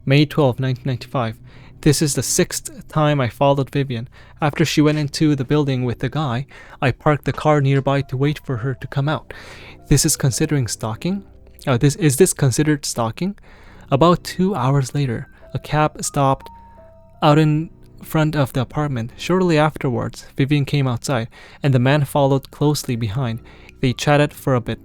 Speaker 1: May 12, 1995. This is the 6th time I followed Vivian. After she went into the building with the guy, I parked the car nearby to wait for her to come out. This is considering stalking? Is this considered stalking? About 2 hours later, a cab stopped out in front of the apartment. Shortly afterwards, Vivian came outside, and the man followed closely behind. They chatted for a bit.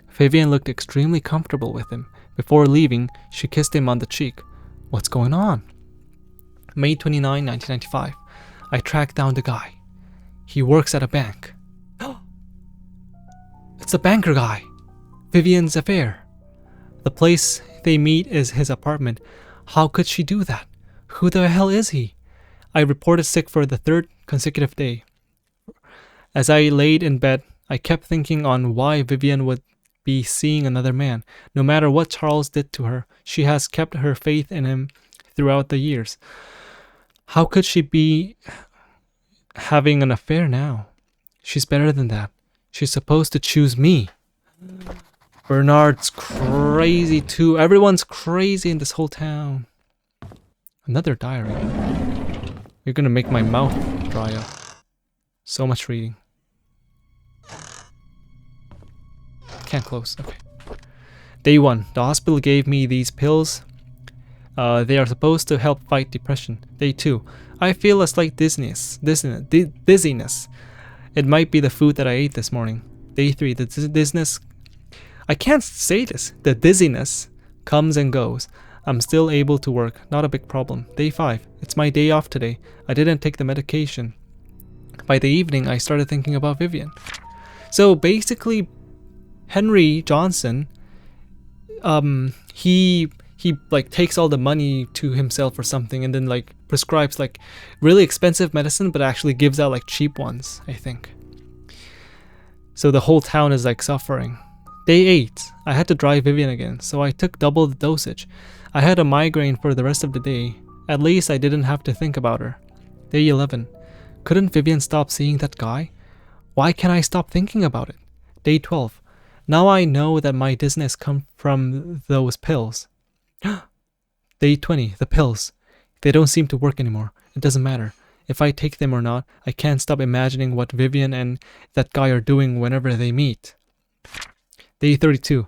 Speaker 1: Vivian looked extremely comfortable with him. Before leaving, she kissed him on the cheek. What's going on? May 29, 1995. I tracked down the guy. He works at a bank. It's the banker guy. Vivian's affair. The place they meet is his apartment. How could she do that? Who the hell is he? I reported sick for the 3rd consecutive day. As I laid in bed, I kept thinking on why Vivian would be seeing another man. No matter what Charles did to her, she has kept her faith in him throughout the years. How could she be having an affair now? She's better than that. She's supposed to choose me. Bernard's crazy too. Everyone's crazy in this whole town. Another diary. You're gonna make my mouth dry up. So much reading. Can't close. Okay. Day 1. The hospital gave me these pills. They are supposed to help fight depression. Day 2. I feel a slight dizziness. It might be the food that I ate this morning. Day 3. The dizziness. I can't say this. The dizziness comes and goes. I'm still able to work. Not a big problem. Day 5. It's my day off today. I didn't take the medication. By the evening, I started thinking about Vivian. So basically, Henry Johnson, he like takes all the money to himself or something, and then like prescribes like really expensive medicine, but actually gives out like cheap ones, I think. So the whole town is like suffering. Day 8, I had to drive Vivian again, so I took double the dosage. I had a migraine for the rest of the day. At least I didn't have to think about her. Day 11, couldn't Vivian stop seeing that guy? Why can't I stop thinking about it? Day 12, now I know that my dizziness comes from those pills. Day 20, the pills. They don't seem to work anymore. It doesn't matter. If I take them or not, I can't stop imagining what Vivian and that guy are doing whenever they meet. Day 32,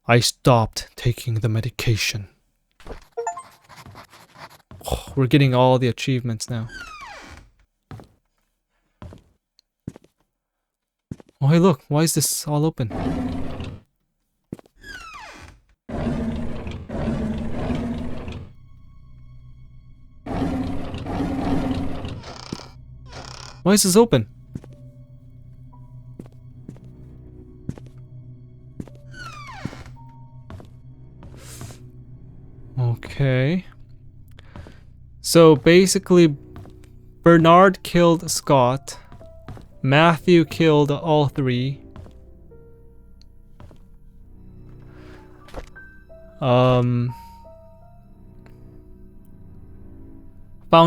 Speaker 1: I stopped taking the medication. Oh, we're getting all the achievements now. Oh hey look, why is this all open? Why is this open? Okay. So basically, Bernard killed Scott. Matthew killed all three. Found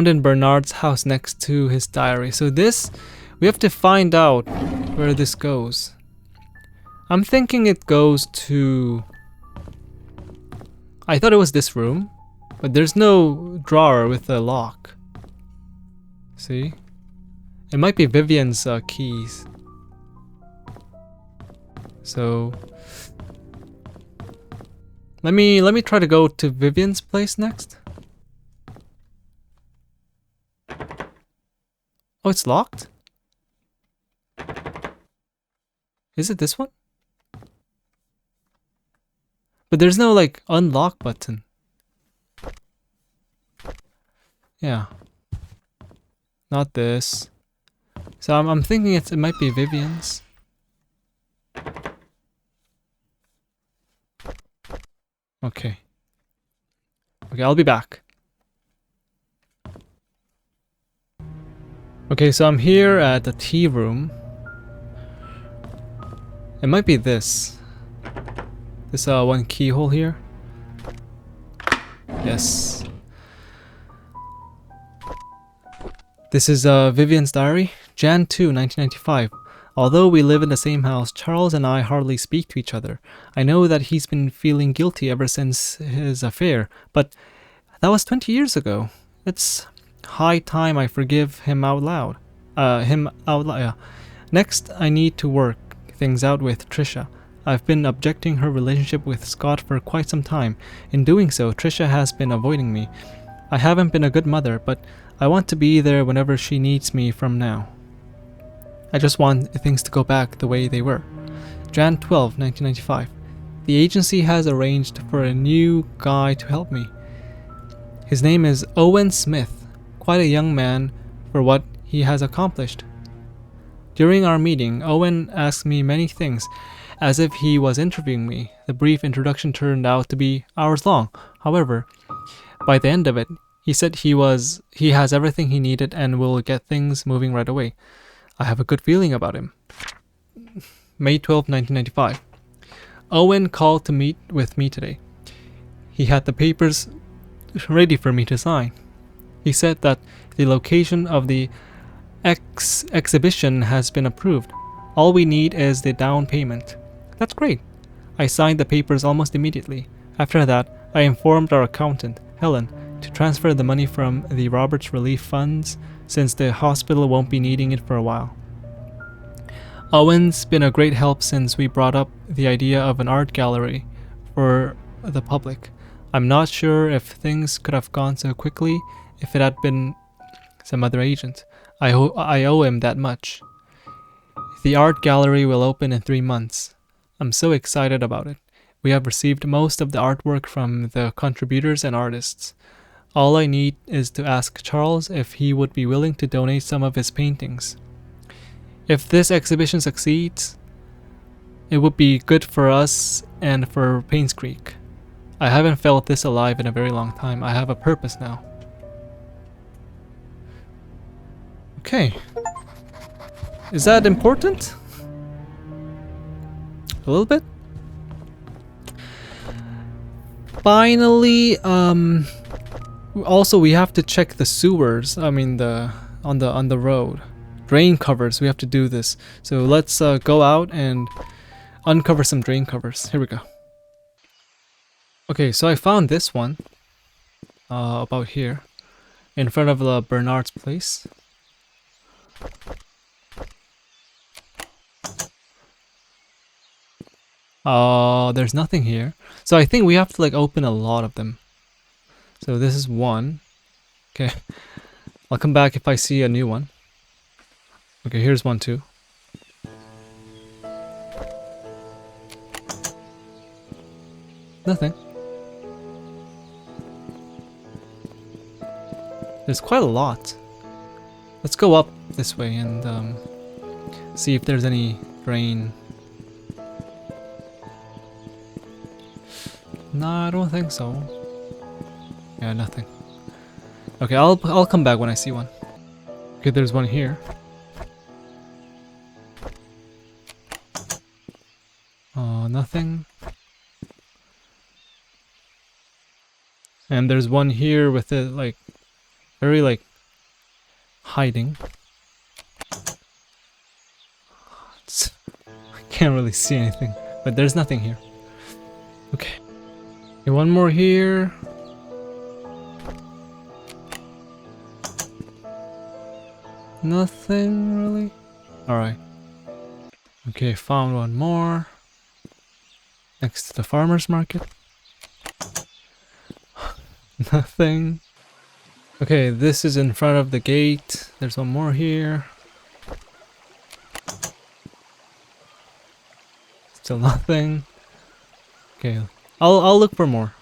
Speaker 1: in Bernard's house next to his diary. So this, we have to find out where this goes. I'm thinking it goes to... I thought it was this room, but there's no drawer with a lock. See? It might be Vivian's keys. So... Let me try to go to Vivian's place next. Oh, it's locked? Is it this one? But there's no like unlock button. Yeah. Not this. So I'm thinking it might be Vivian's. Okay. Okay, I'll be back. Okay, so I'm here at the tea room. It might be this. This one keyhole here. Yes. This is Vivian's diary. Jan 2, 1995. Although we live in the same house, Charles and I hardly speak to each other. I know that he's been feeling guilty ever since his affair, but that was 20 years ago. It's high time I forgive him out loud. Yeah. Next, I need to work things out with Trisha. I've been objecting her relationship with Scott for quite some time. In doing so, Trisha has been avoiding me. I haven't been a good mother, but I want to be there whenever she needs me from now. I just want things to go back the way they were. Jan 12, 1995. The agency has arranged for a new guy to help me. His name is Owen Smith, quite a young man for what he has accomplished. During our meeting, Owen asked me many things, as if he was interviewing me. The brief introduction turned out to be hours long. However, by the end of it, he said he has everything he needed and will get things moving right away. I have a good feeling about him. May 12, 1995. Owen called to meet with me today. He had the papers ready for me to sign. He said that the location of the exhibition has been approved. All we need is the down payment. That's great. I signed the papers almost immediately. After that, I informed our accountant, Helen, to transfer the money from the Roberts Relief Funds since the hospital won't be needing it for a while. Owen's been a great help since we brought up the idea of an art gallery for the public. I'm not sure if things could have gone so quickly if it had been some other agent. I owe him that much. The art gallery will open in 3 months. I'm so excited about it. We have received most of the artwork from the contributors and artists. All I need is to ask Charles if he would be willing to donate some of his paintings. If this exhibition succeeds, it would be good for us and for Painscreek. I haven't felt this alive in a very long time. I have a purpose now. Okay. Is that important? A little bit? Finally, also we have to check the sewers. I mean on the road. Drain covers, we have to do this. So let's go out and uncover some drain covers. Here we go. Okay, so I found this one about here in front of Bernard's place. There's nothing here. So I think we have to like open a lot of them. So this is one. Okay. I'll come back if I see a new one. Okay, here's one too. Nothing. There's quite a lot. Let's go up this way and see if there's any drain. No, I don't think so. Yeah, nothing. Okay, I'll come back when I see one. Okay, there's one here. Nothing. And there's one here with it like very like hiding. I can't really see anything, but there's nothing here. Okay. Okay, one more here. Nothing really. Alright. Okay, found one more. Next to the farmer's market. Nothing. Okay, this is in front of the gate. There's one more here. Still nothing. Okay, I'll look for more.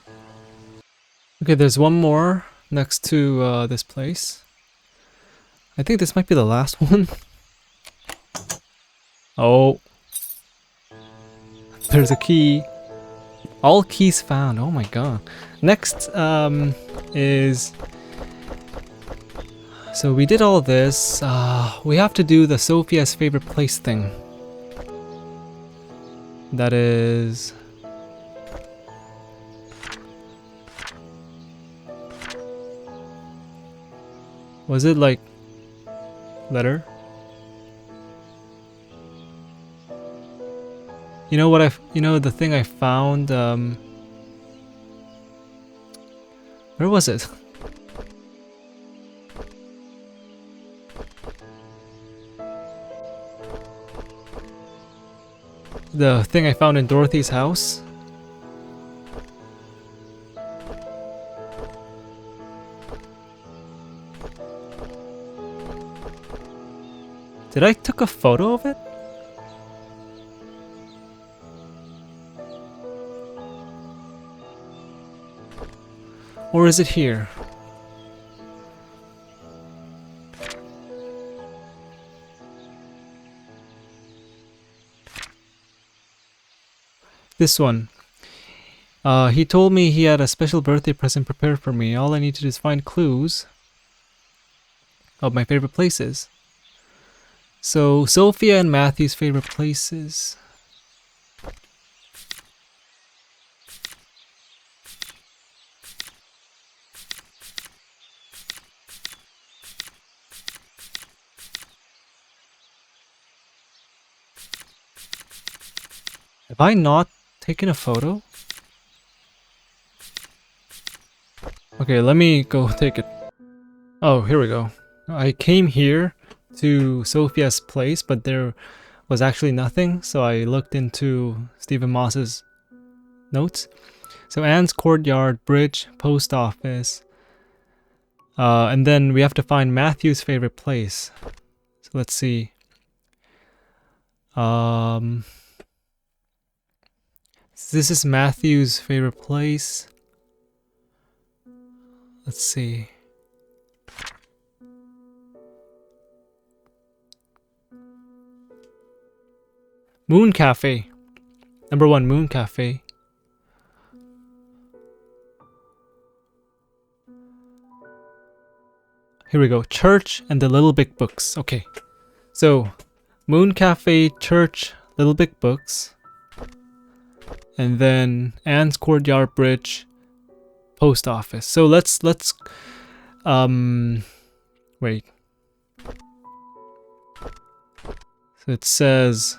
Speaker 1: Okay, there's one more next to this place. I think this might be the last one. Oh. There's a key. All keys found. Oh my god. Next is... So we did all this. We have to do the Sophia's favorite place thing. That is... Was it like... letter? You know what the thing I found, where was it? The thing I found in Dorothy's house? Did I took a photo of it? Or is it here? This one. He told me he had a special birthday present prepared for me. All I need to do is find clues of my favorite places. So, Sophia and Matthew's favorite places. Have I not taken a photo? Okay, let me go take it. Oh, here we go. I came here to Sophia's place, but there was actually nothing, so I looked into Stephen Moss's notes. So Anne's courtyard, bridge, post office, and then we have to find Matthew's favorite place. So let's see. This is Matthew's favorite place. Let's see. Moon Cafe. Number 1, Moon Cafe. Here we go. Church and the Little Big Books. Okay. So, Moon Cafe, Church, Little Big Books. And then Anne's Courtyard Bridge, Post Office. So let's wait. So it says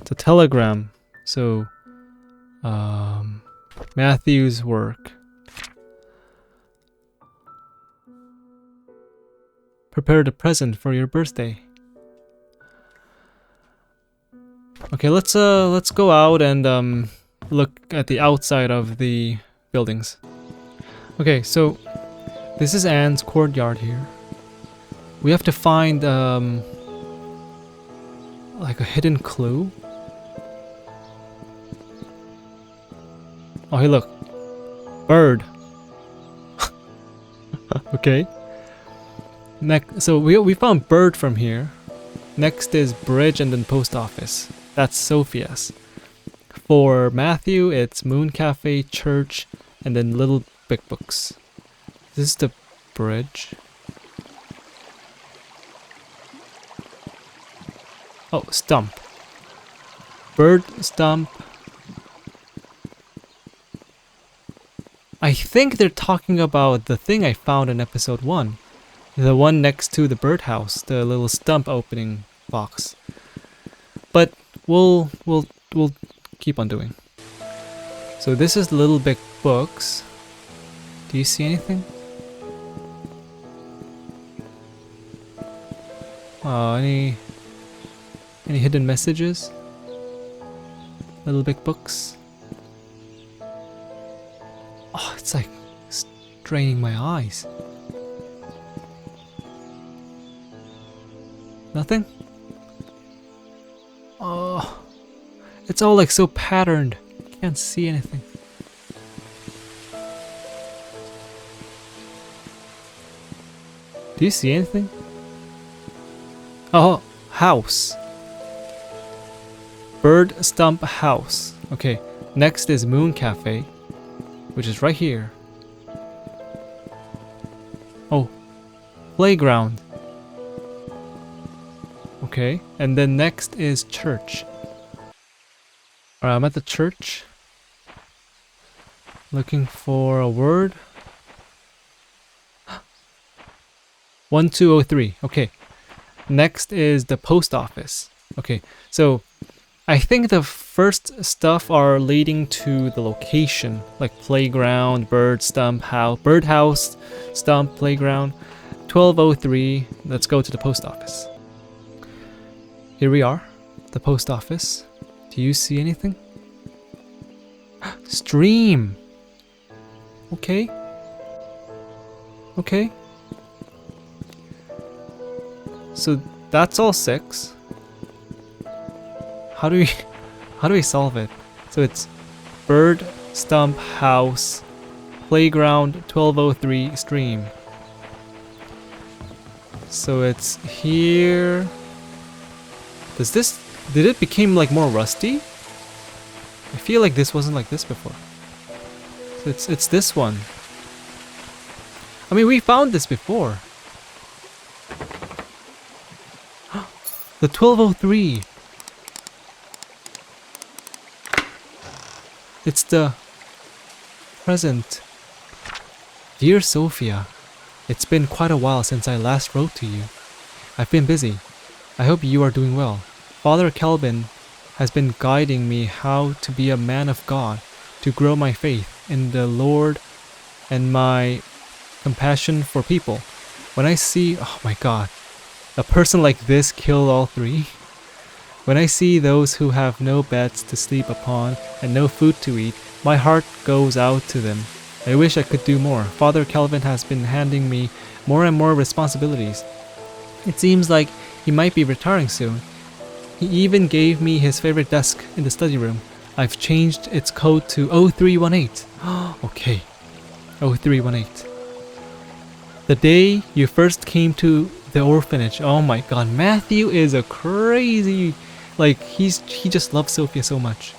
Speaker 1: it's a telegram. So Matthew's work. Prepared a present for your birthday. Okay, let's go out and look at the outside of the buildings. Okay, so this is Anne's courtyard here. We have to find like a hidden clue. Oh, hey, look. Bird. Okay. So we found bird from here. Next is bridge and then post office. That's Sophia's. For Matthew, it's Moon Cafe, church, and then Little Big Books. This is the bridge. Oh, stump. Bird, stump. I think they're talking about the thing I found in episode 1. The one next to the birdhouse, the little stump opening box. But we'll keep on doing. So this is Little Big Books. Do you see anything? Any hidden messages? Little Big Books. Oh, it's like straining my eyes. Nothing? Oh, it's all like so patterned. Can't see anything. Do you see anything? Oh, house. Bird stump house. Okay, next is Moon Cafe, which is right here. Oh, playground. Okay, and then next is church. Alright, I'm at the church. Looking for a word. 1203. Okay. Next is the post office. Okay, so I think the first stuff are leading to the location, like playground, bird stump, house, birdhouse, stump, playground. 1203. Let's go to the post office. Here we are, the post office. Do you see anything? Stream! Okay. Okay. So that's all 6. How do we solve it? So it's bird, stump, house, playground, 1203, stream. So it's here. Did it become like more rusty? I feel like this wasn't like this before. So it's this one. I mean, we found this before. The 1203. It's the present. Dear Sophia, it's been quite a while since I last wrote to you. I've been busy. I hope you are doing well. Father Calvin has been guiding me how to be a man of God, to grow my faith in the Lord and my compassion for people. When I see, oh my God, a person like this kill all three. When I see those who have no beds to sleep upon and no food to eat, my heart goes out to them. I wish I could do more. Father Calvin has been handing me more and more responsibilities. It seems like he might be retiring soon. He even gave me his favorite desk in the study room. I've changed its code to 0318. Okay, 0318. The day you first came to the orphanage. Oh my God, Matthew is a crazy... Like, he just loves Sophia so much.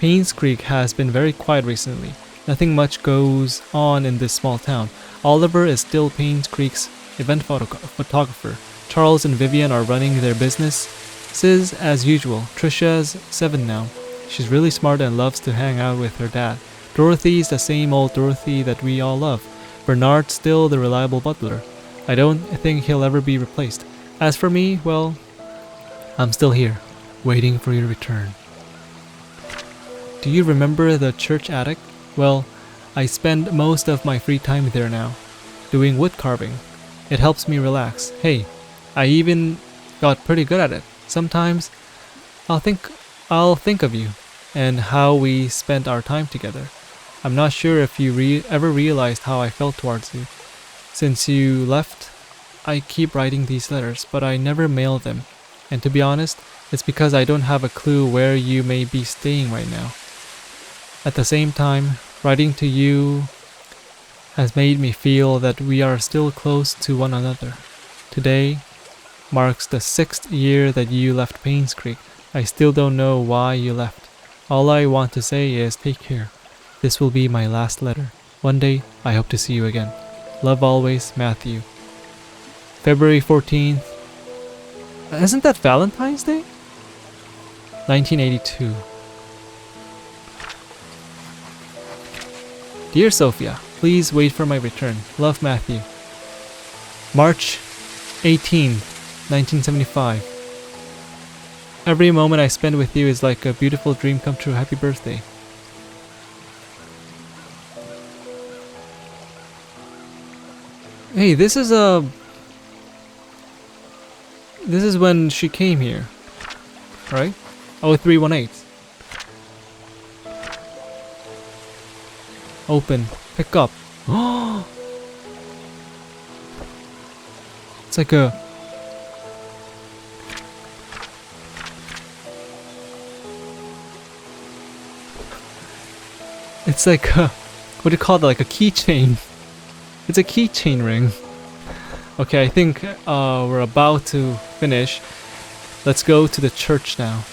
Speaker 1: Painscreek has been very quiet recently. Nothing much goes on in this small town. Oliver is still Painscreek's event photographer. Charles and Vivian are running their businesses as usual. Trisha's 7 now. She's really smart and loves to hang out with her dad. Dorothy's the same old Dorothy that we all love. Bernard's still the reliable butler. I don't think he'll ever be replaced. As for me, well, I'm still here, waiting for your return. Do you remember the church attic? Well, I spend most of my free time there now, doing wood carving. It helps me relax. Hey, I even got pretty good at it. Sometimes I'll think of you and how we spent our time together. I'm not sure if you ever realized how I felt towards you. Since you left, I keep writing these letters, but I never mail them. And to be honest, it's because I don't have a clue where you may be staying right now. At the same time, writing to you has made me feel that we are still close to one another. Today marks the 6th year that you left Painscreek. I still don't know why you left. All I want to say is take care. This will be my last letter. One day, I hope to see you again. Love always, Matthew. February 14th. Isn't that Valentine's Day? 1982. Dear Sophia, please wait for my return. Love, Matthew. March 18th, 1975. Every moment I spend with you is like a beautiful dream come true. Happy birthday. Hey, this is when she came here, right? 0318. Open, pick up. Oh, it's like a... It's like a... What do you call that? Like a keychain. It's a keychain ring. Okay, I think we're about to finish. Let's go to the church now.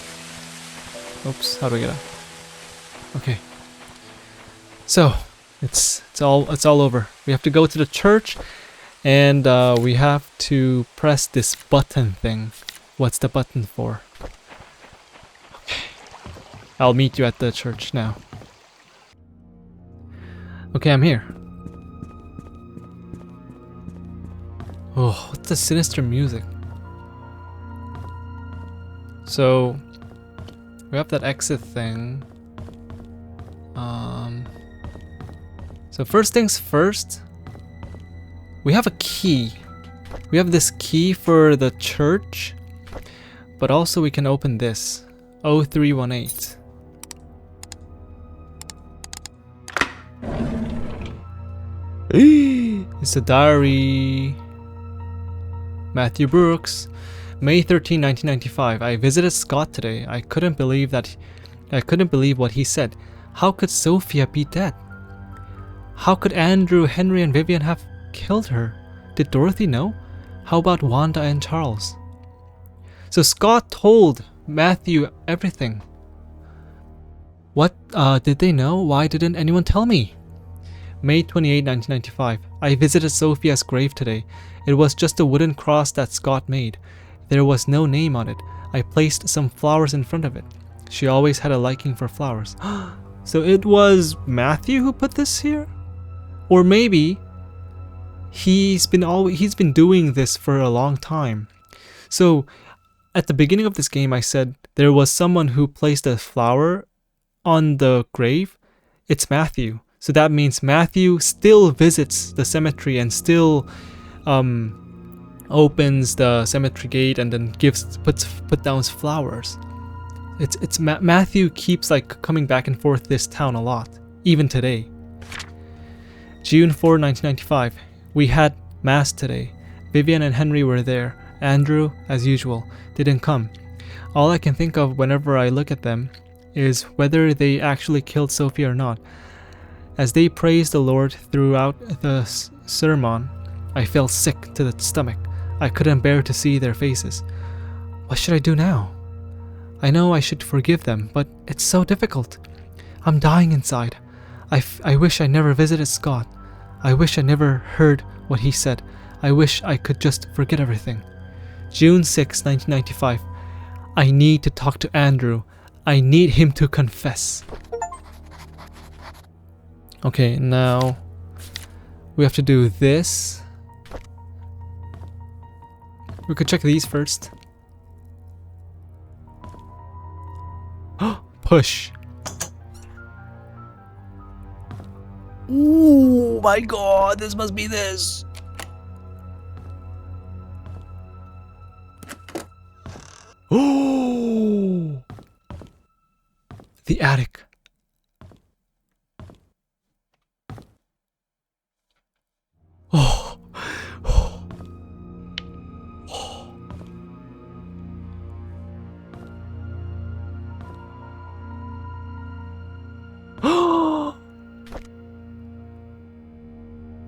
Speaker 1: Oops, how do I get out? Okay. So, it's all over. We have to go to the church, and we have to press this button thing. What's the button for? Okay. I'll meet you at the church now. Okay, I'm here. Oh, what's the sinister music? So, we have that exit thing. So first things first, we have a key. We have this key for the church, but also we can open this. 0318. It's a diary. Matthew Brooks, May 13, 1995. I visited Scott today. I couldn't believe what he said. How could Sophia be dead? How could Andrew, Henry, and Vivian have killed her? Did Dorothy know? How about Wanda and Charles? So Scott told Matthew everything. What did they know? Why didn't anyone tell me? May 28, 1995. I visited Sophia's grave today. It was just a wooden cross that Scott made. There was no name on it. I placed some flowers in front of it. She always had a liking for flowers. So it was Matthew who put this here? Or maybe he's been doing this for a long time. So At the beginning of this game, I said there was someone who placed a flower on the grave. It's Matthew. So that means Matthew still visits the cemetery and still opens the cemetery gate and then put down flowers. Matthew keeps like coming back and forth this town a lot, even today. June 4, 1995. We had mass today. Vivian and Henry were there. Andrew, as usual, didn't come. All I can think of whenever I look at them is whether they actually killed Sophia or not. As they praised the Lord throughout the sermon, I felt sick to the stomach. I couldn't bear to see their faces. What should I do now? I know I should forgive them, but it's so difficult. I'm dying inside. I wish I never visited Scott. I wish I never heard what he said. I wish I could just forget everything. June 6, 1995. I need to talk to Andrew. I need him to confess. Okay, now we have to do this. We could check these first. Push. Oh my god, this must be this. Oh, the attic. Oh.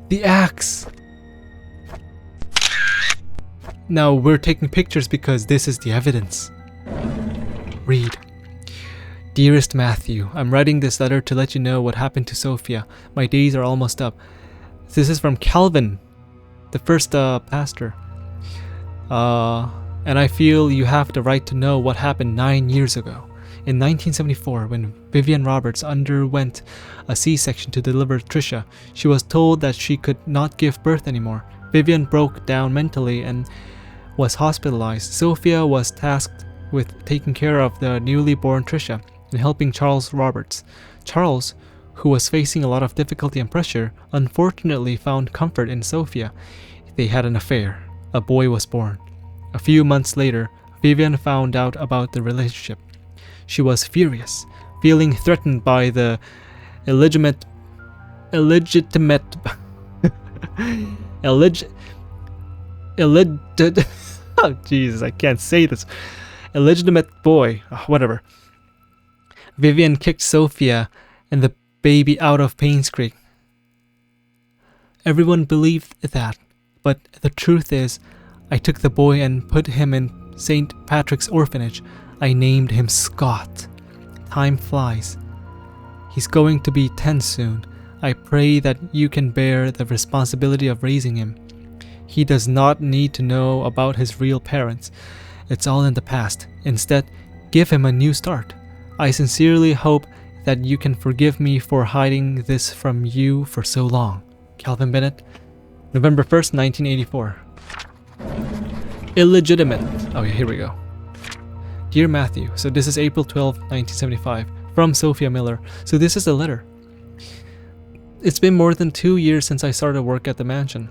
Speaker 1: The axe. Now we're taking pictures because this is the evidence. Read. Dearest Matthew, I'm writing this letter to let you know what happened to Sophia. My days are almost up. This is from Calvin, the first pastor. And I feel you have the right to know what happened 9 years ago. In 1974, when Vivian Roberts underwent a C-section to deliver Trisha, she was told that she could not give birth anymore. Vivian broke down mentally and was hospitalized. Sophia was tasked with taking care of the newly born Trisha and helping Charles Roberts. Charles, who was facing a lot of difficulty and pressure, unfortunately found comfort in Sophia. They had an affair. A boy was born. A few months later, Vivian found out about the relationship. She was furious, feeling threatened by the illegitimate oh Jesus, I can't say this. Illegitimate boy, whatever. Vivian kicked Sophia and the baby out of Painscreek. Everyone believed that, but the truth is, I took the boy and put him in St. Patrick's orphanage. I named him Scott. Time flies. He's going to be 10 soon. I pray that you can bear the responsibility of raising him. He does not need to know about his real parents. It's all in the past. Instead, give him a new start. I sincerely hope that you can forgive me for hiding this from you for so long. Calvin Bennett, November 1st, 1984. Illegitimate. Oh yeah, here we go. Dear Matthew, so this is April 12, 1975, from Sophia Miller. So this is a letter. It's been more than 2 years since I started work at the mansion.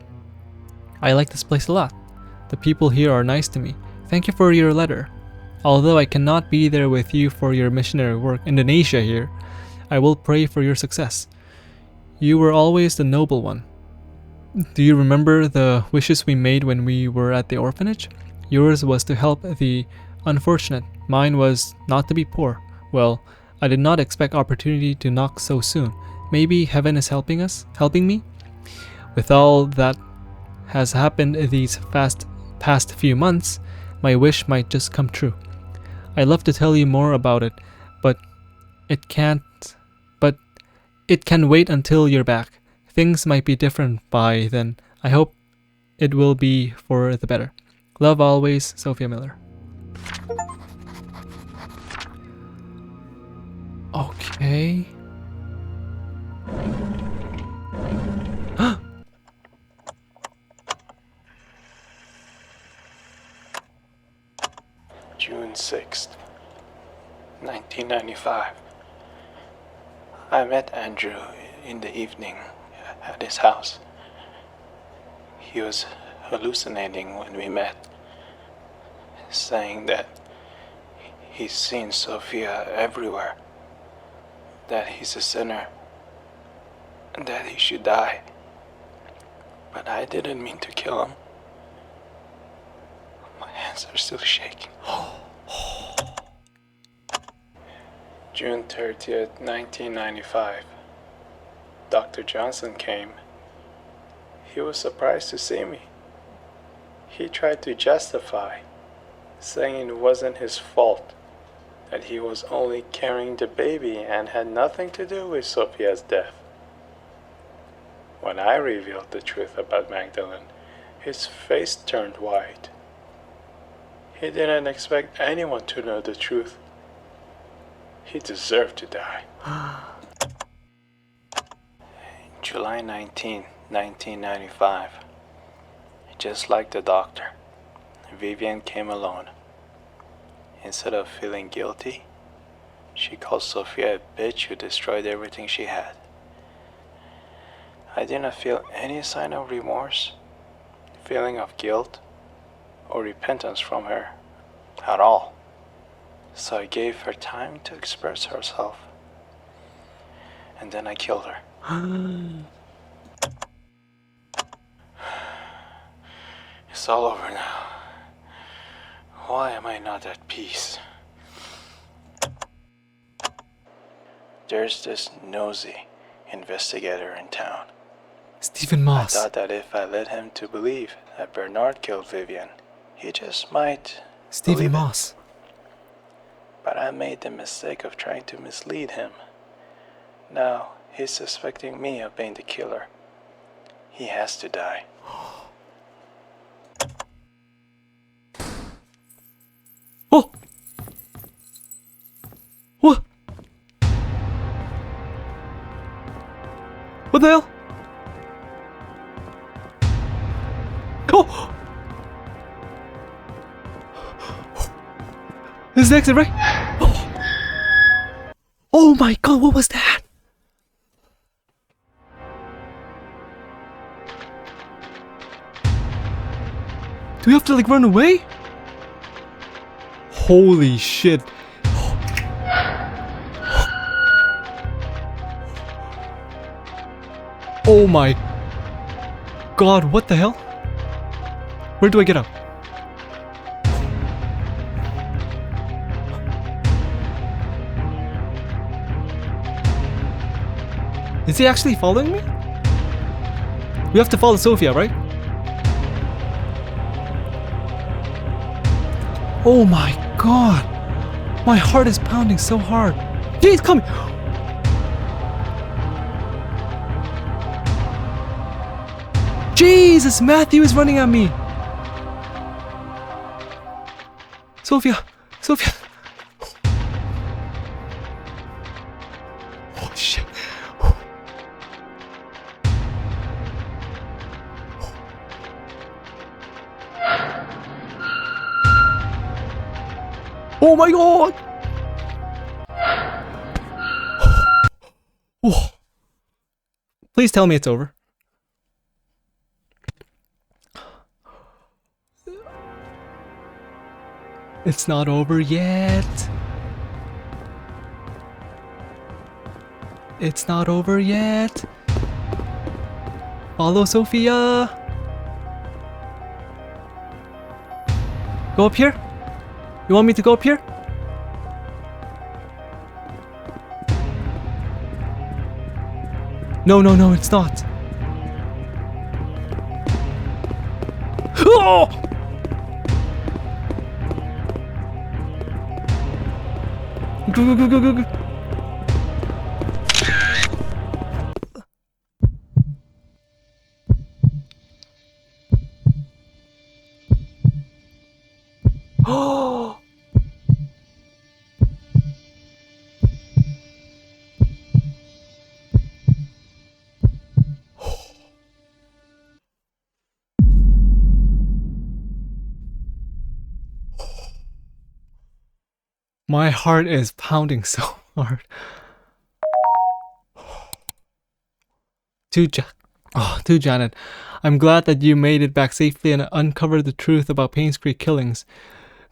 Speaker 1: I like this place a lot. The people here are nice to me. Thank you for your letter. Although I cannot be there with you for your missionary work, Indonesia here, I will pray for your success. You were always the noble one. Do you remember the wishes we made when we were at the orphanage? Yours was to help the unfortunate. Mine was not to be poor. Well, I did not expect opportunity to knock so soon. Maybe heaven is helping me? With all that has happened these past few months, my wish might just come true. I'd love to tell you more about it, but it can wait until you're back. Things might be different by then. I hope it will be for the better. Love always, Sophia Miller. Okay.
Speaker 2: June 6th, 1995. I met Andrew in the evening at his house. He was hallucinating when we met, saying that he's seen Sophia everywhere, that he's a sinner, and that he should die. But I didn't mean to kill him. My hands are still shaking. June 30th, 1995. Dr. Johnson came. He was surprised to see me. He tried to justify, saying it wasn't his fault, that he was only carrying the baby and had nothing to do with Sophia's death. When I revealed the truth about Magdalene, his face turned white. He didn't expect anyone to know the truth. He deserved to die. July 19, 1995. Just like the doctor, Vivian came alone. Instead of feeling guilty, she called Sophia a bitch who destroyed everything she had. I didn't feel any sign of remorse, feeling of guilt, or repentance from her at all. So I gave her time to express herself. And then I killed her. It's all over now. Why am I not at peace? There's this nosy investigator in town.
Speaker 1: Stephen Moss.
Speaker 2: I thought that if I led him to believe that Bernard killed Vivian, he just might
Speaker 1: Stephen Moss.
Speaker 2: But I made the mistake of trying to mislead him. Now he's suspecting me of being the killer. He has to die.
Speaker 1: Oh! What? What the hell? Oh! This is the exit, right? Oh my god, what was that? Do we have to like run away? Holy shit. Oh my god, what the hell? Where do I get up? Is he actually following me? We have to follow Sophia, right? Oh my god. My heart is pounding so hard. He's coming! Jesus, Matthew is running at me! Sophia! Sophia! Oh shit. Oh my god! Oh. Please tell me it's over. It's not over yet. It's not over yet. Follow Sophia. Go up here? You want me to go up here? No, no, no, it's not. Oh! Go, go, go, go, go, go. Oh! My heart is pounding so hard. To Janet, I'm glad that you made it back safely and uncovered the truth about Painscreek killings.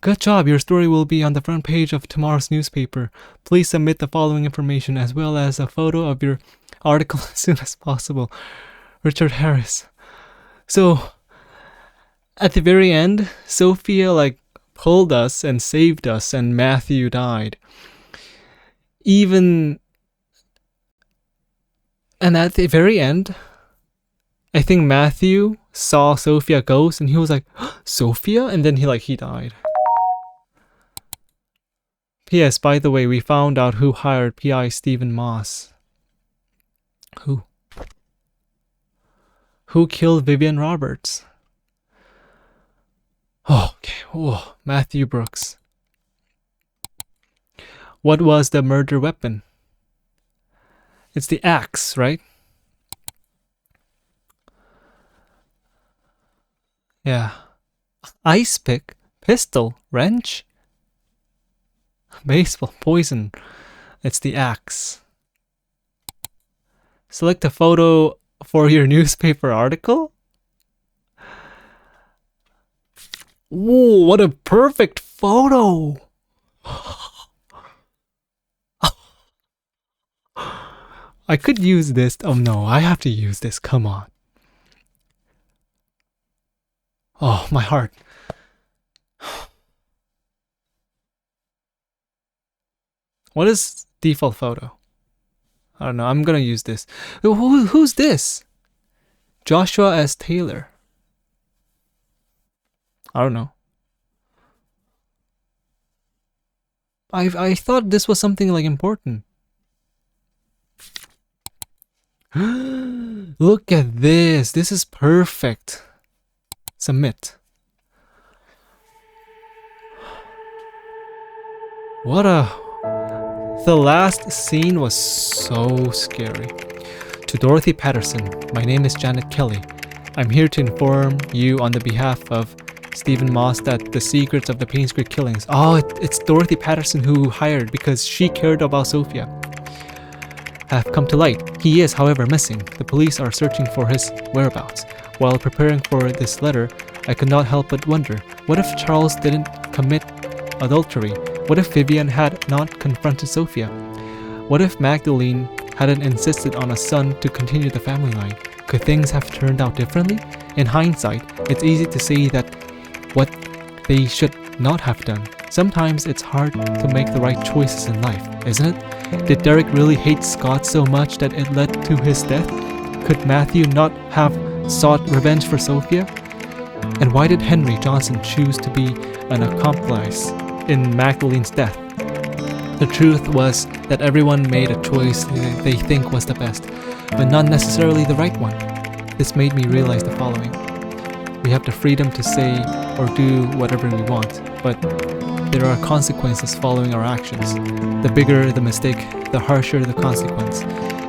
Speaker 1: Good job, your story will be on the front page of tomorrow's newspaper. Please submit the following information as well as a photo of your article as soon as possible. Richard Harris. So, at the very end, Sophia pulled us and saved us and Matthew died. And at the very end, I think Matthew saw Sophia ghost and he was like, Sophia? And then he died. P.S. By the way, we found out who hired P.I. Stephen Moss. Who? Who killed Vivian Roberts? Oh, okay. Oh, Matthew Brooks. What was the murder weapon? It's the axe, right? Yeah. Ice pick, pistol, wrench, baseball, poison. It's the axe. Select a photo for your newspaper article. Whoa, what a perfect photo! I could use this. Oh no, I have to use this. Come on. Oh, my heart. What is default photo? I don't know. I'm gonna use this. Who's this? Joshua S. Taylor. I don't know. I thought this was something important. Look at this. This is perfect. Submit. The last scene was so scary. To Dorothy Patterson, my name is Janet Kelly. I'm here to inform you on the behalf of Stephen Moss that the secrets of the Painscreek killings. Oh, it's Dorothy Patterson who hired because she cared about Sophia. Have come to light. He is, however, missing. The police are searching for his whereabouts. While preparing for this letter, I could not help but wonder, what if Charles didn't commit adultery? What if Vivian had not confronted Sophia? What if Magdalene hadn't insisted on a son to continue the family line? Could things have turned out differently? In hindsight, it's easy to say that what they should not have done. Sometimes it's hard to make the right choices in life, isn't it? Did Derek really hate Scott so much that it led to his death? Could Matthew not have sought revenge for Sophia? And why did Henry Johnson choose to be an accomplice in Magdalene's death? The truth was that everyone made a choice they think was the best, but not necessarily the right one. This made me realize the following. We have the freedom to say or do whatever we want, but there are consequences following our actions. The bigger the mistake, the harsher the consequence.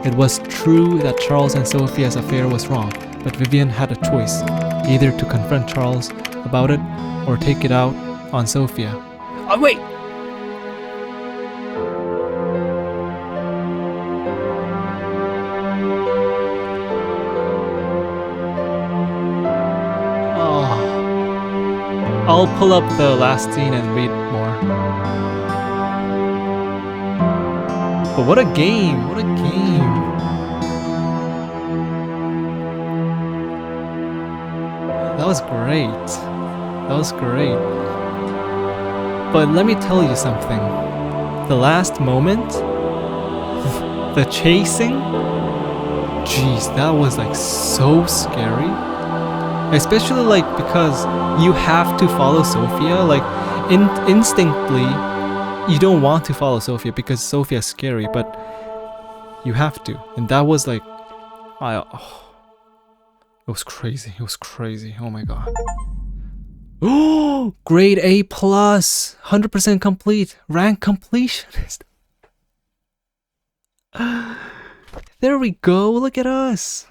Speaker 1: It was true that Charles and Sophia's affair was wrong, but Vivian had a choice, either to confront Charles about it or take it out on Sophia. Oh, wait! I'll pull up the last scene and read more. But what a game! What a game! That was great. That was great. But let me tell you something. The last moment, the chasing, jeez, that was so scary. Especially because you have to follow Sophia. Instinctly, you don't want to follow Sophia because Sophia's scary, but you have to. And that was it was crazy. It was crazy. Oh my god. Oh, grade A+, 100% complete, rank completionist. There we go. Look at us.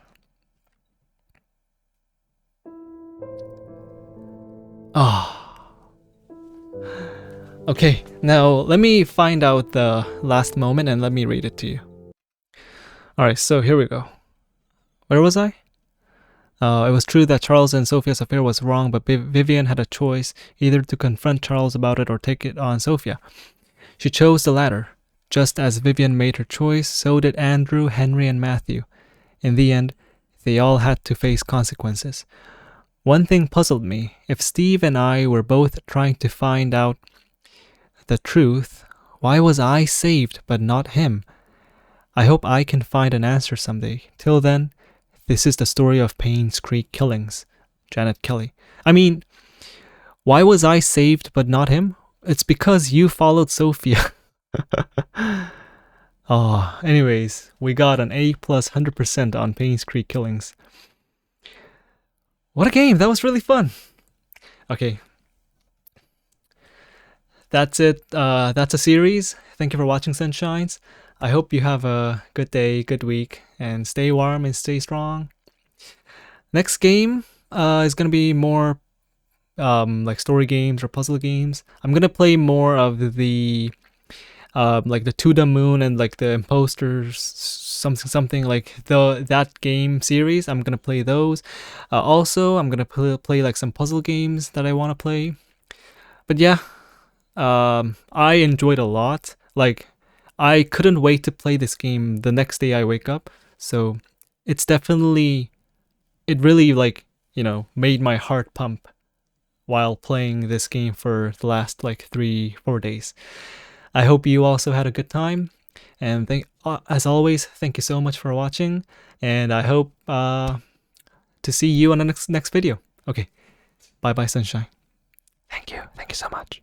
Speaker 1: Okay, now let me find out the last moment and let me read it to you. Alright, so here we go. Where was I? It was true that Charles and Sophia's affair was wrong, but Vivian had a choice, either to confront Charles about it or take it on Sophia. She chose the latter. Just as Vivian made her choice, so did Andrew, Henry, and Matthew. In the end, they all had to face consequences. One thing puzzled me. If Steve and I were both trying to find out the truth, why was I saved but not him? I hope I can find an answer someday. Till then, this is the story of Painscreek killings. Janet Kelly. I mean, why was I saved but not him? It's because you followed Sophia. Oh, anyways, we got an A plus 100% on Painscreek killings. What a game! That was really fun. Okay. That's it. That's a series. Thank you for watching, Sunshines. I hope you have a good day, good week, and stay warm and stay strong. Next game is gonna be more like story games or puzzle games. I'm gonna play more of the like the To the Moon and like the Imposters, something like that game series. I'm gonna play those. Also, I'm gonna play like some puzzle games that I want to play. But yeah, I enjoyed a lot. Like, I couldn't wait to play this game the next day I wake up. So it's definitely, it really like, made my heart pump while playing this game for the last like 3-4 days. I hope you also had a good time, and as always, thank you so much for watching, and I hope to see you on the next video. Okay, bye bye, Sunshine. Thank you so much.